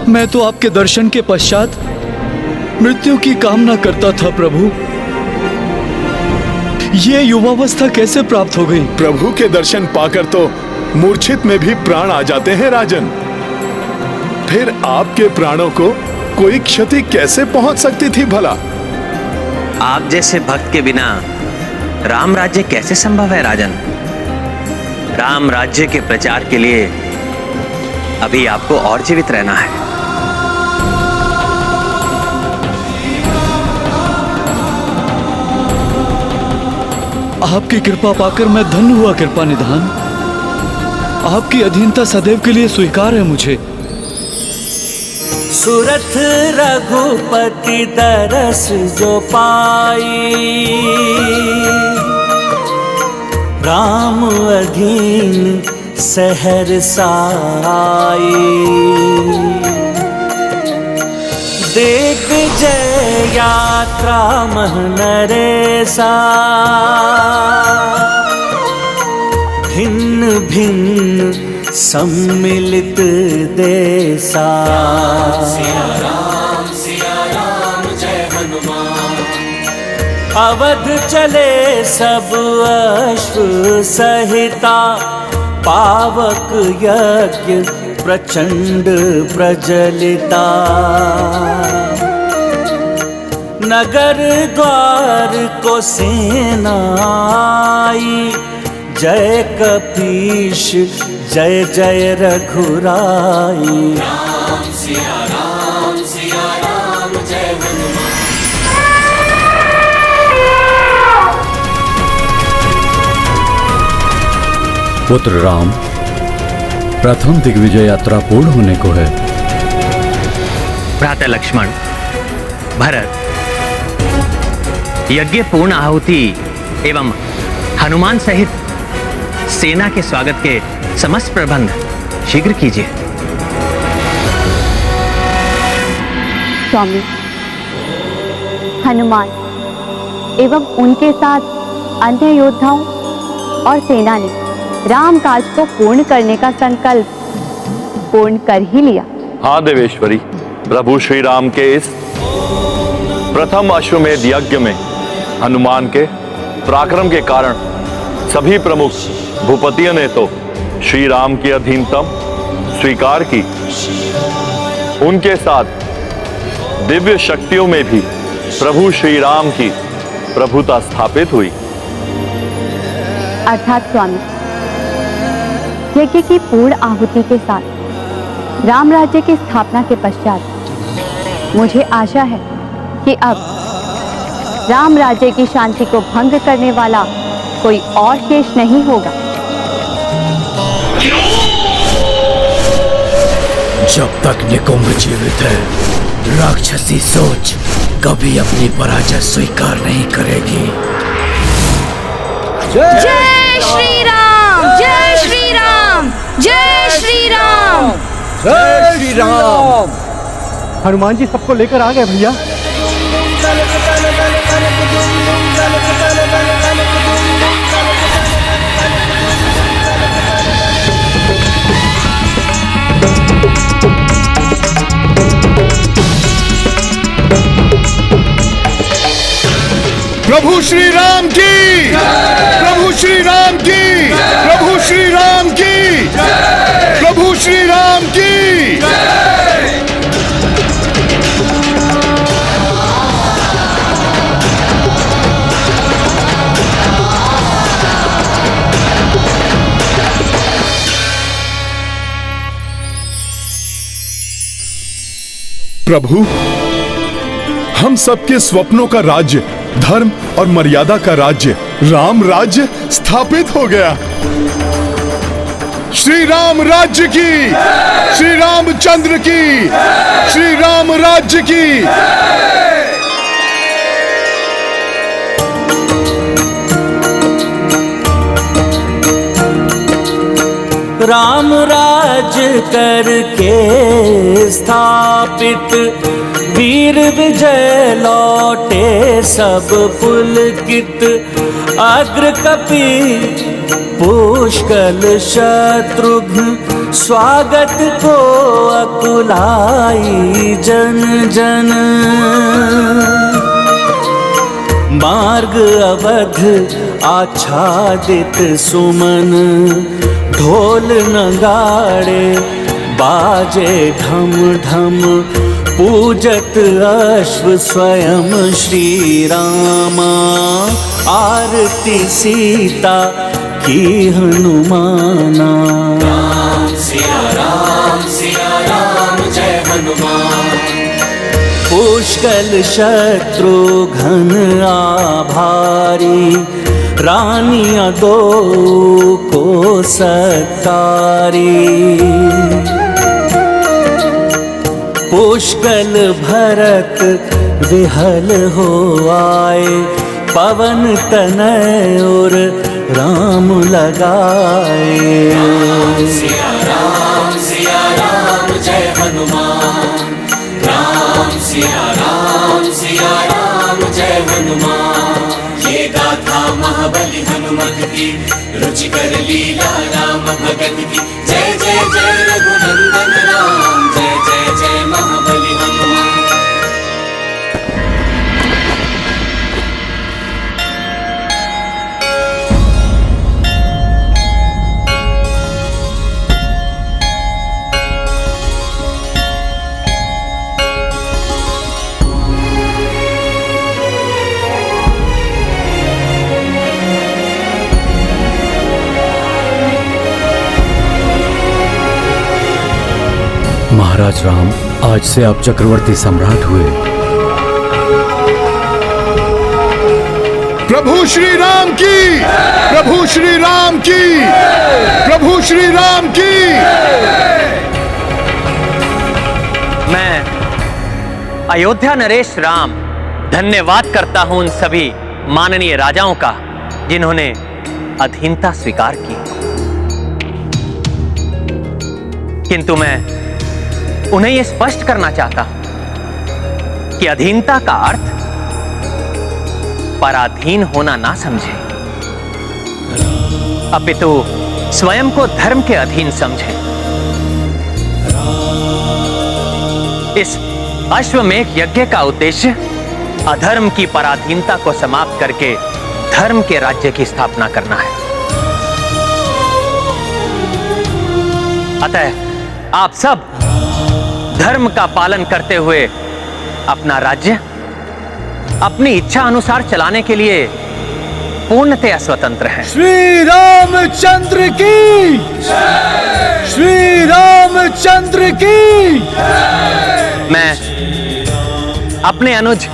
[SPEAKER 4] मैं तो आपके दर्शन के पश्चात मृत्यु की कामना करता था प्रभु। ये युवावस्था कैसे प्राप्त हो गई?
[SPEAKER 2] प्रभु के दर्शन पाकर तो मूर्छित में भी प्राण आ जाते हैं राजन। फिर आपके प्राणों को कोई क्षति कैसे पहुंच सकती थी भला?
[SPEAKER 13] आप जैसे भक्त के बिना राम राज्य कैसे संभव है राजन? राम राज्य के प्रचार के लिए अभी आपको और जीवित रहना है।
[SPEAKER 4] आपकी कृपा पाकर मैं धन्य हुआ कृपा निधान। आपकी अधीनता सदैव के लिए स्वीकार है मुझे।
[SPEAKER 10] सुरथ रघुपति दरस जो पाई, राम अधीन सहरसा आई। दिग्विजय यात्रा मह नरेसा, भिन्न भिन्न सम्मिलित देसा। सिया राम जय हनुमान। अवध चले सब अश्व सहिता, पावक यज्ञ प्रचंड प्रजलिता। नगर द्वार को सेना आई, जय कपीश जय जय रघुराई। राम सिया राम
[SPEAKER 4] पुत्र राम, प्रथम दिग्विजय यात्रा पूर्ण होने को है।
[SPEAKER 13] भ्राता लक्ष्मण, भरत, यज्ञ पूर्ण आहुति एवं हनुमान सहित सेना के स्वागत के समस्त प्रबंध शीघ्र कीजिए।
[SPEAKER 1] स्वामी, हनुमान एवं उनके साथ अन्य योद्धाओं और सेना ने राम काज को पूर्ण करने का संकल्प पूर्ण कर ही लिया।
[SPEAKER 5] हाँ देवेश्वरी, प्रभु श्री राम के इस प्रथम अश्वमेध यज्ञ में हनुमान के पराक्रम के कारण सभी प्रमुख भूपतियों ने तो श्री राम की अधीनतम स्वीकार की। उनके साथ दिव्य शक्तियों में भी प्रभु श्री राम की प्रभुता स्थापित हुई।
[SPEAKER 1] अर्थात स्वामी, यज्ञ की पूर्ण आहुति के साथ राम राज्य की स्थापना के पश्चात मुझे आशा है कि अब राम राज्य की शांति को भंग करने वाला कोई और शेष नहीं होगा।
[SPEAKER 4] जब तक निकुंभ जीवित है, राक्षसी सोच कभी अपनी पराजय स्वीकार नहीं करेगी।
[SPEAKER 17] जय श्री राम, जय श्री राम, जय श्री राम,
[SPEAKER 4] जय श्री राम।
[SPEAKER 9] हनुमान जी सबको लेकर आ गए भैया।
[SPEAKER 2] प्रभु श्री राम की, प्रभु श्री राम की, प्रभु श्री राम की, प्रभु श्री राम की। प्रभु, हम सबके स्वप्नों का राज्य, धर्म और मर्यादा का राज्य, राम राज्य स्थापित हो गया। श्री राम राज्य की, श्री रामचंद्र की, श्री राम राज्य की।
[SPEAKER 10] राम राज करके स्थापित, वीर विजय लौटे सब पुलकित। अग्र कपि पुष्कल शत्रुघ्न, स्वागत को अकुलाई जन जन। मार्ग अवध आच्छादित सुमन, ढोल नगाड़े बाजे ढम ढम। पूजत अश्व स्वयं श्री रामा, आरती सीता की हनुमाना।
[SPEAKER 16] राम सिया राम जय हनुमान।
[SPEAKER 10] पुष्कल शत्रुघ्न आभारी, रानियां दो को सत्कारी। पुष्कल भरत विहल हो आए, पवन तनय और राम लगाए।
[SPEAKER 16] राम सिया राम जय हनुमान। राम सिया राम जय हनुमान। ये गाथा महाबली हनुमत की, रुचिकर लीला राम भगत की। जय जय जय रघुनंदन राम, जय जय जय महाबली हनुमान।
[SPEAKER 4] महाराज राम, आज से आप चक्रवर्ती सम्राट हुए।
[SPEAKER 2] प्रभु श्री राम की, प्रभु श्री राम की, प्रभु श्री राम की।
[SPEAKER 13] मैं अयोध्या नरेश राम धन्यवाद करता हूं उन सभी माननीय राजाओं का जिन्होंने अधीनता स्वीकार की, किंतु मैं उन्हें यह स्पष्ट करना चाहता हूं कि अधीनता का अर्थ पराधीन होना ना समझे, अपितु स्वयं को धर्म के अधीन समझे। इस अश्वमेध यज्ञ का उद्देश्य अधर्म की पराधीनता को समाप्त करके धर्म के राज्य की स्थापना करना है। अतः आप सब धर्म का पालन करते हुए अपना राज्य अपनी इच्छा अनुसार चलाने के लिए पूर्णतया स्वतंत्र हैं।
[SPEAKER 4] श्री रामचंद्र की, श्री रामचंद्र की।
[SPEAKER 13] मैं अपने अनुज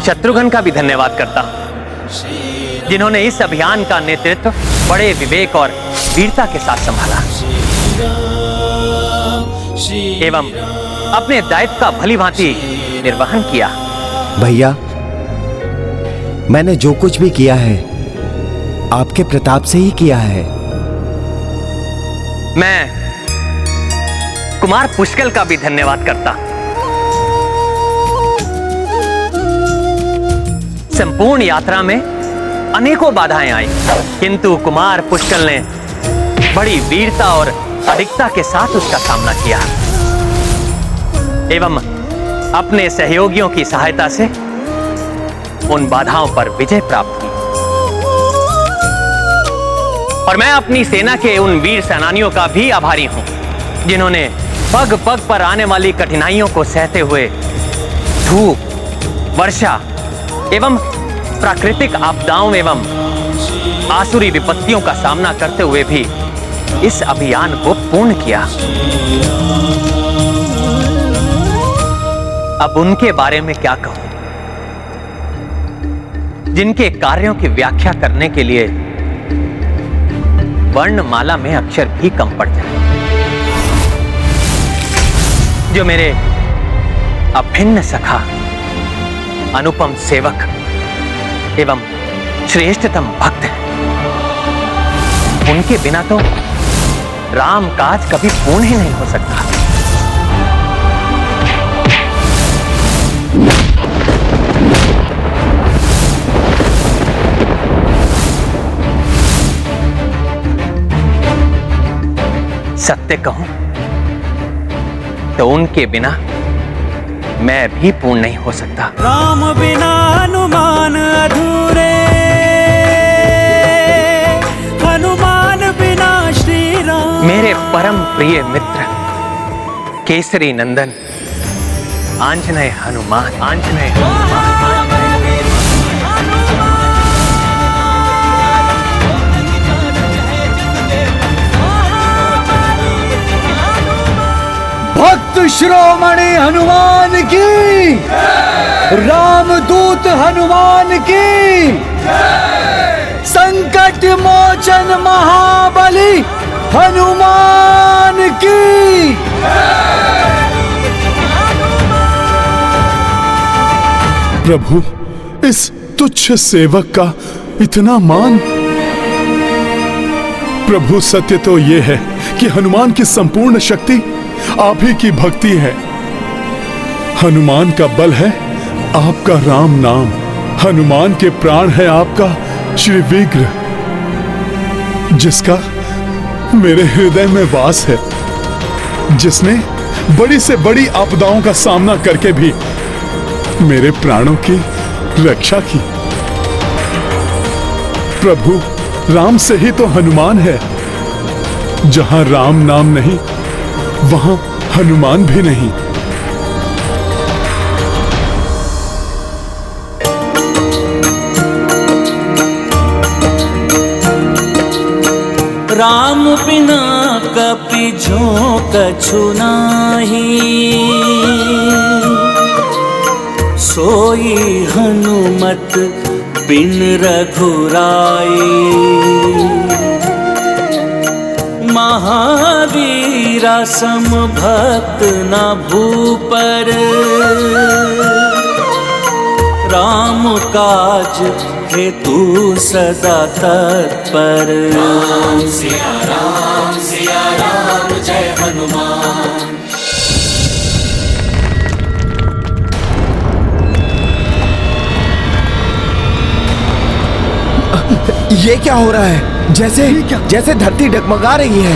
[SPEAKER 13] शत्रुघ्न का भी धन्यवाद करता हूं जिन्होंने इस अभियान का नेतृत्व बड़े विवेक और वीरता के साथ संभाला एवं अपने दायित्व का भलीभांति निर्वहन किया।
[SPEAKER 12] भैया, मैंने जो कुछ भी किया है आपके प्रताप से ही किया है।
[SPEAKER 13] मैं कुमार पुष्कल का भी धन्यवाद करता। संपूर्ण यात्रा में अनेकों बाधाएं आई, किंतु कुमार पुष्कल ने बड़ी वीरता और अधिकता के साथ उसका सामना किया एवं अपने सहयोगियों की सहायता से उन बाधाओं पर विजय प्राप्त की। और मैं अपनी सेना के उन वीर सेनानियों का भी आभारी हूं जिन्होंने पग पग पर आने वाली कठिनाइयों को सहते हुए धूप, वर्षा एवं प्राकृतिक आपदाओं एवं आसुरी विपत्तियों का सामना करते हुए भी इस अभियान को पूर्ण किया। अब उनके बारे में क्या कहूं, जिनके कार्यों की व्याख्या करने के लिए वर्णमाला में अक्षर भी कम पड़ जाए, जो मेरे अभिन्न सखा, अनुपम सेवक एवं श्रेष्ठतम भक्त हैं। उनके बिना तो राम काज कभी पूर्ण ही नहीं हो सकता। सत्य कहूं तो उनके बिना मैं भी पूर्ण नहीं हो सकता।
[SPEAKER 10] राम बिना हनुमान अधूरे, हनुमान बिना श्री राम।
[SPEAKER 13] मेरे परम प्रिय मित्र केसरी नंदन आंजनेय हनुमान, आंजनेय हनुमान।
[SPEAKER 4] भक्त शिरोमणि हनुमान की, रामदूत हनुमान की, संकट मोचन महाबली हनुमान की।
[SPEAKER 2] प्रभु, इस तुच्छ सेवक का इतना मान। प्रभु, सत्य तो यह है कि हनुमान की संपूर्ण शक्ति आप ही की भक्ति है। हनुमान का बल है आपका राम नाम, हनुमान के प्राण है आपका श्री विग्रह, जिसका मेरे हृदय में वास है, जिसने बड़ी से बड़ी आपदाओं का सामना करके भी मेरे प्राणों की रक्षा की। प्रभु, राम से ही तो हनुमान है। जहां राम नाम नहीं वहां हनुमान भी नहीं।
[SPEAKER 10] राम बिना कपि झोंक छुनाही, सोई हनुमत
[SPEAKER 16] बिन रघुराई। महावीरा सम भक्त न भूपर, राम काज हेतु सदा तत्पर। राम सिया राम जय हनुमान।
[SPEAKER 12] ये क्या हो रहा है? जैसे धरती डगमगा रही है।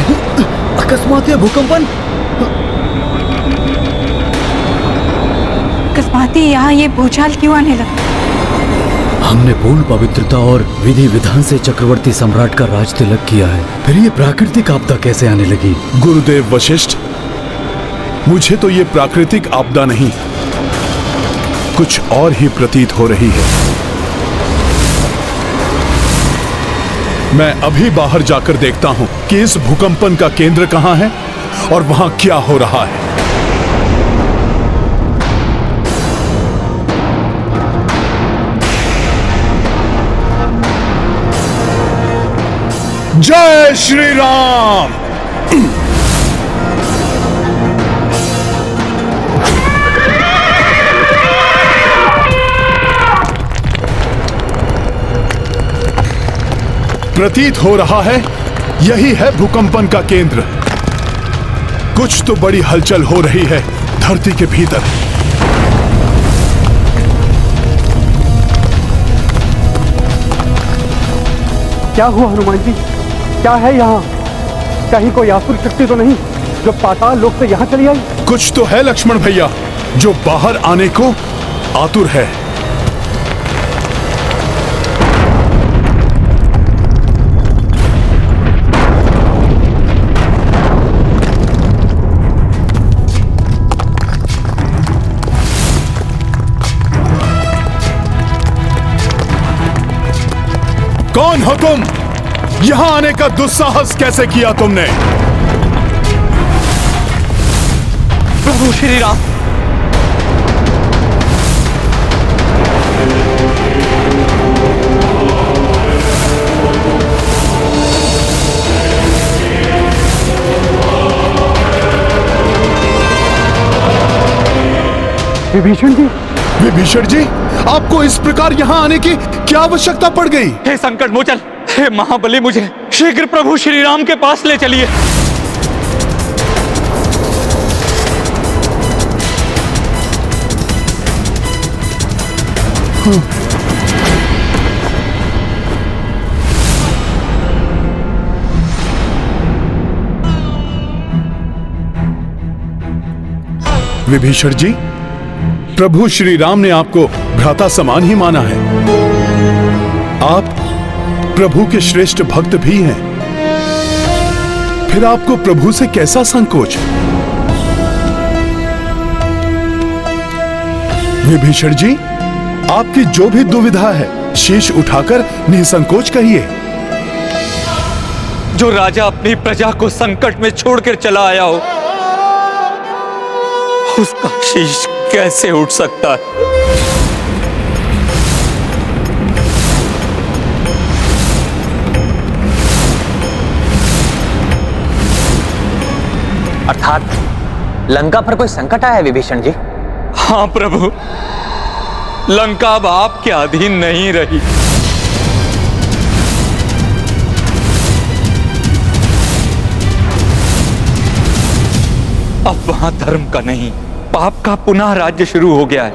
[SPEAKER 4] अकस्मात यह भूकंपन।
[SPEAKER 8] अकस्मात यहाँ ये भूचाल क्यों आने लगा?
[SPEAKER 4] हमने पूर्ण पवित्रता और विधि विधान से चक्रवर्ती सम्राट का राज तिलक किया है, फिर ये प्राकृतिक आपदा कैसे आने लगी?
[SPEAKER 2] गुरुदेव वशिष्ठ, मुझे तो ये प्राकृतिक आपदा नहीं, कुछ और ही प्रतीत हो रही है। मैं अभी बाहर जाकर देखता हूं कि इस भूकंपन का केंद्र कहां है और वहां क्या हो रहा है। जय श्री राम। प्रतीत हो रहा है यही है भूकंपन का केंद्र। कुछ तो बड़ी हलचल हो रही है धरती के भीतर।
[SPEAKER 9] क्या हुआ हनुमान जी? क्या है यहाँ? कहीं कोई आसुर शक्ति तो नहीं जो पाताल लोक से यहाँ चली आई?
[SPEAKER 2] कुछ तो है लक्ष्मण भैया जो बाहर आने को आतुर है। कौन हो तुम? यहां आने का दुस्साहस कैसे किया तुमने?
[SPEAKER 5] प्रभु श्री राम।
[SPEAKER 9] विभीषण जी,
[SPEAKER 2] विभीषण जी, आपको इस प्रकार यहां आने की क्या आवश्यकता पड़ गई?
[SPEAKER 5] हे संकट मोचन, हे महाबली, मुझे शीघ्र प्रभु श्री राम के पास ले चलिए।
[SPEAKER 2] विभीषण जी, प्रभु श्री राम ने आपको भ्राता समान ही माना है। आप प्रभु के श्रेष्ठ भक्त भी हैं, फिर आपको प्रभु से कैसा संकोच? विभीषण जी, आपकी जो भी दुविधा है शीश उठाकर निसंकोच कहिए।
[SPEAKER 5] जो राजा अपनी प्रजा को संकट में छोड़कर चला आया हो, उसका शीश कैसे उठ सकता है?
[SPEAKER 13] अर्थात लंका पर कोई संकट आया है विभीषण जी?
[SPEAKER 5] हाँ प्रभु, लंका अब आपके अधीन नहीं रही। अब वहां धर्म का नहीं, पाप का पुनः राज्य शुरू हो गया है।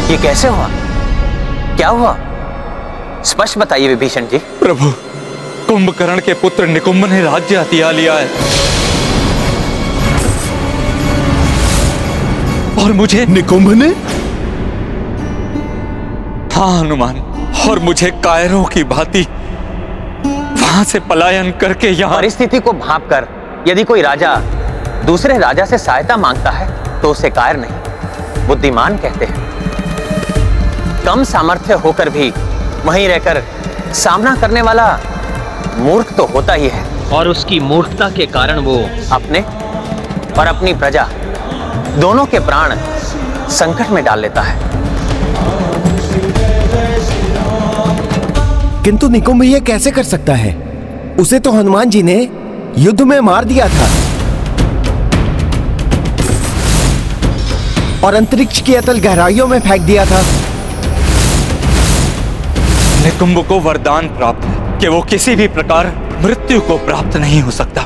[SPEAKER 13] ये कैसे हुआ? क्या हुआ? स्पष्ट बताइए विभीषण जी।
[SPEAKER 5] प्रभु, कुंभकर्ण के पुत्र निकुंभ ने राज्य हथिया लिया है और मुझे।
[SPEAKER 2] निकुंभ ने?
[SPEAKER 5] हाँ हनुमान, और मुझे कायरों की भांति वहां से पलायन करके यहाँ।
[SPEAKER 13] परिस्थिति को भांपकर यदि कोई राजा दूसरे राजा से सहायता मांगता है तो उसे कायर नहीं, बुद्धिमान कहते हैं। कम सामर्थ्य होकर भी वहीं रहकर सामना करने वाला मूर्ख तो होता ही है,
[SPEAKER 18] और उसकी मूर्खता के कारण वो
[SPEAKER 13] अपने और अपनी प्रजा दोनों के प्राण संकट में डाल लेता है।
[SPEAKER 12] किंतु निकुंभ ये कैसे कर सकता है? उसे तो हनुमान जी ने युद्ध में मार दिया था और अंतरिक्ष की अतल गहराइयों में फेंक दिया था।
[SPEAKER 19] निकुंभ को वरदान प्राप्त है कि वो किसी भी प्रकार मृत्यु को प्राप्त नहीं हो सकता।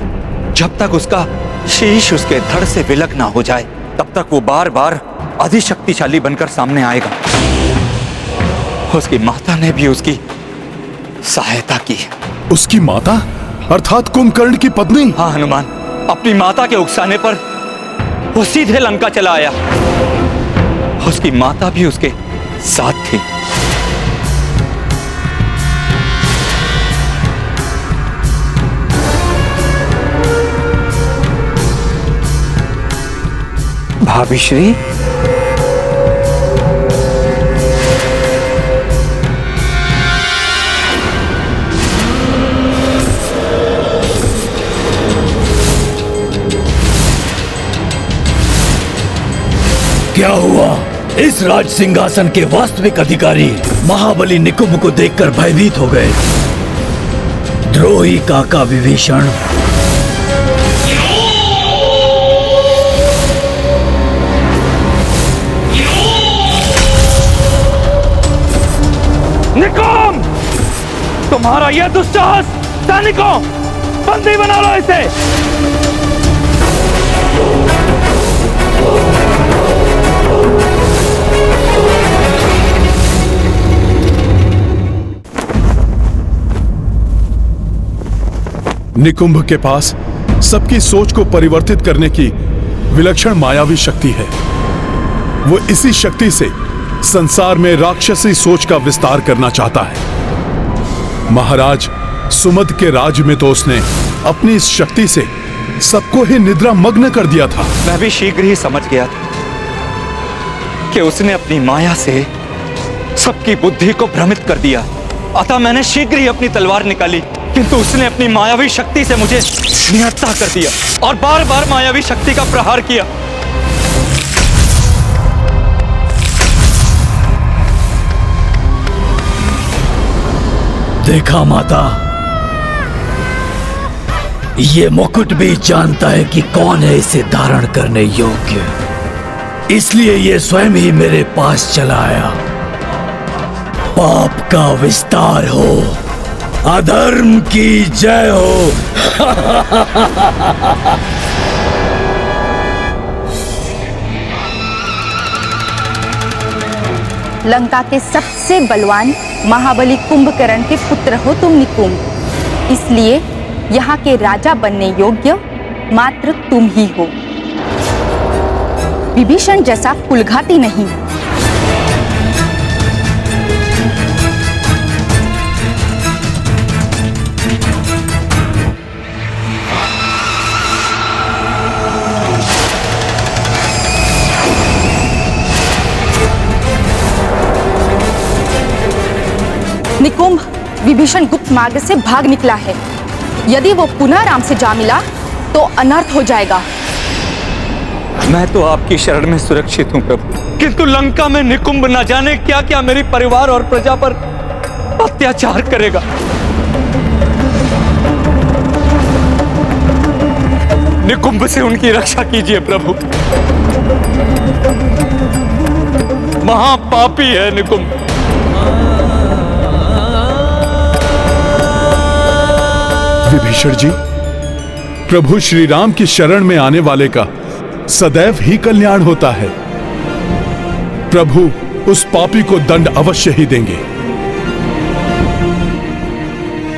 [SPEAKER 19] जब तक उसका शीश उसके धड़ से विलग ना हो जाए तब तक वो बार बार अधिशक्तिशाली बनकर सामने आएगा। उसकी माता ने भी उसकी सहायता की।
[SPEAKER 2] उसकी माता अर्थात कुंभकर्ण की पत्नी?
[SPEAKER 19] हाँ हनुमान, अपनी माता के उकसाने पर वो सीधे लंका चला आया। उसकी माता भी उसके साथ थी। भाभी श्री,
[SPEAKER 4] क्या हुआ? इस राज सिंहासन के वास्तविक अधिकारी महाबली निकुंभ को देखकर भयभीत हो गए। द्रोही काका विभीषण,
[SPEAKER 19] निकुंभ, तुम्हारा यह दुस्साहस! सैनिकों, बंदी बना लो इसे।
[SPEAKER 2] निकुंभ के पास सबकी सोच को परिवर्तित करने की विलक्षण मायावी शक्ति है। वो इसी शक्ति से संसार में राक्षसी सोच का विस्तार करना चाहता है। महाराज सुमद के राज में तो उसने अपनी इस शक्ति से सबको ही निद्रा मग्न कर दिया था।
[SPEAKER 19] मैं भी शीघ्र ही समझ गया था कि उसने अपनी माया से सबकी बुद्धि को भ्रमित कर दिया। अतः मैंने शीघ्र ही अपनी तलवार निकाली, किंतु उसने अपनी मायावी शक्ति से मुझे निहत्था कर दिया और बार बार मायावी शक्ति का प्रहार किया।
[SPEAKER 4] देखा माता, ये मुकुट भी जानता है कि कौन है इसे धारण करने योग्य, इसलिए ये स्वयं ही मेरे पास चला आया। पाप का विस्तार हो, अधर्म की जय हो।
[SPEAKER 20] लंका के सबसे बलवान महाबली कुंभकर्ण के पुत्र हो तुम निकुंभ, इसलिए यहाँ के राजा बनने योग्य मात्र तुम ही हो। विभीषण जैसा कुलघाती नहीं। निकुंभ, विभीषण गुप्त मार्ग से भाग निकला है। यदि वो पुनः राम से जा मिला तो अनर्थ हो जाएगा।
[SPEAKER 19] मैं तो आपकी शरण में सुरक्षित हूं प्रभु, किंतु लंका में निकुंभ न जाने क्या क्या मेरी परिवार और प्रजा पर अत्याचार करेगा। निकुंभ से उनकी रक्षा कीजिए प्रभु। महापापी है निकुंभ।
[SPEAKER 2] विभीषण जी, प्रभु श्री राम की शरण में आने वाले का सदैव ही कल्याण होता है। प्रभु उस पापी को दंड अवश्य ही देंगे।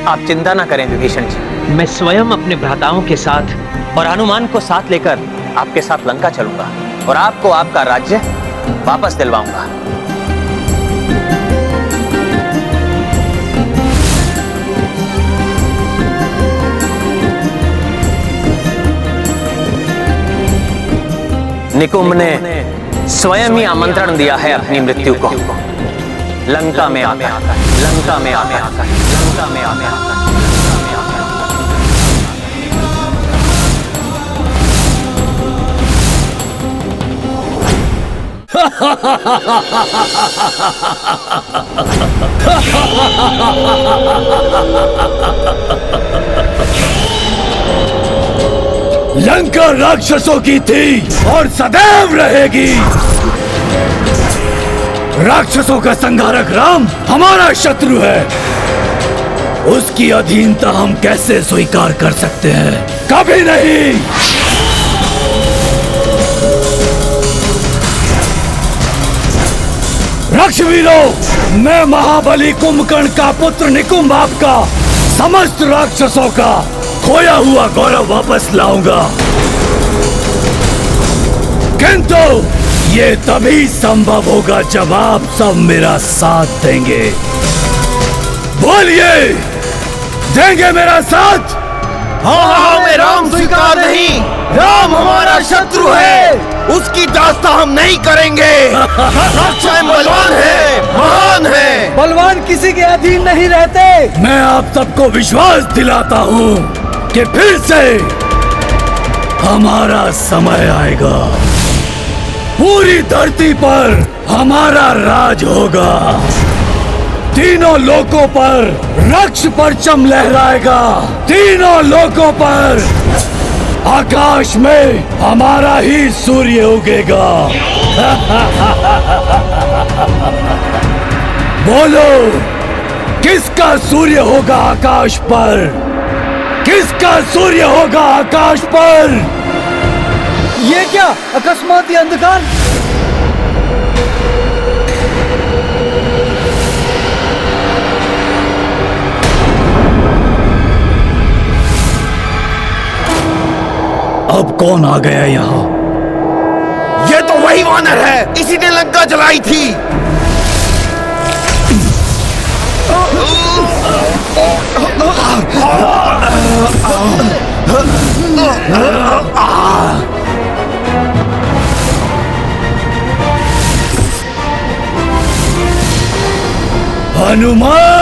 [SPEAKER 13] आप चिंता ना करें विभीषण जी,
[SPEAKER 18] मैं स्वयं अपने भ्राताओं के साथ
[SPEAKER 13] और हनुमान को साथ लेकर आपके साथ लंका चलूंगा और आपको आपका राज्य वापस दिलवाऊंगा। निकुंभ ने स्वयं ही आमंत्रण दिया है अपनी मृत्यु को। लंका में आकर, लंका में आकर, लंका में आकर।
[SPEAKER 4] लंका राक्षसों की थी और सदैव रहेगी। राक्षसों का संहारक राम हमारा शत्रु है। उसकी अधीनता हम कैसे स्वीकार कर सकते हैं? कभी नहीं। राक्षवीरों, मैं महाबली कुंभकर्ण का पुत्र निकुंभ आपका समस्त राक्षसों का खोया हुआ गौरव वापस लाऊंगा। किंतु ये तभी संभव होगा जब आप सब मेरा साथ देंगे। बोलिए, देंगे मेरा साथ?
[SPEAKER 12] हाँ, हमें राम स्वीकार नहीं। राम हमारा शत्रु है, उसकी दास्ता हम नहीं करेंगे। स्वयं बलवान है, महान है।
[SPEAKER 4] बलवान किसी के अधीन नहीं रहते। मैं आप सबको विश्वास दिलाता हूँ कि फिर से हमारा समय आएगा। पूरी धरती पर हमारा राज होगा। तीनों लोकों पर रक्ष परचम लहराएगा। तीनों लोकों पर आकाश में हमारा ही सूर्य उगेगा। बोलो, किसका सूर्य होगा आकाश पर? किसका सूर्य होगा आकाश पर?
[SPEAKER 11] ये क्या अकस्मात ये अंधकार?
[SPEAKER 4] अब कौन आ गया यहाँ?
[SPEAKER 12] ये तो वही वानर है, इसी ने लंका जलाई थी।
[SPEAKER 4] हनुमान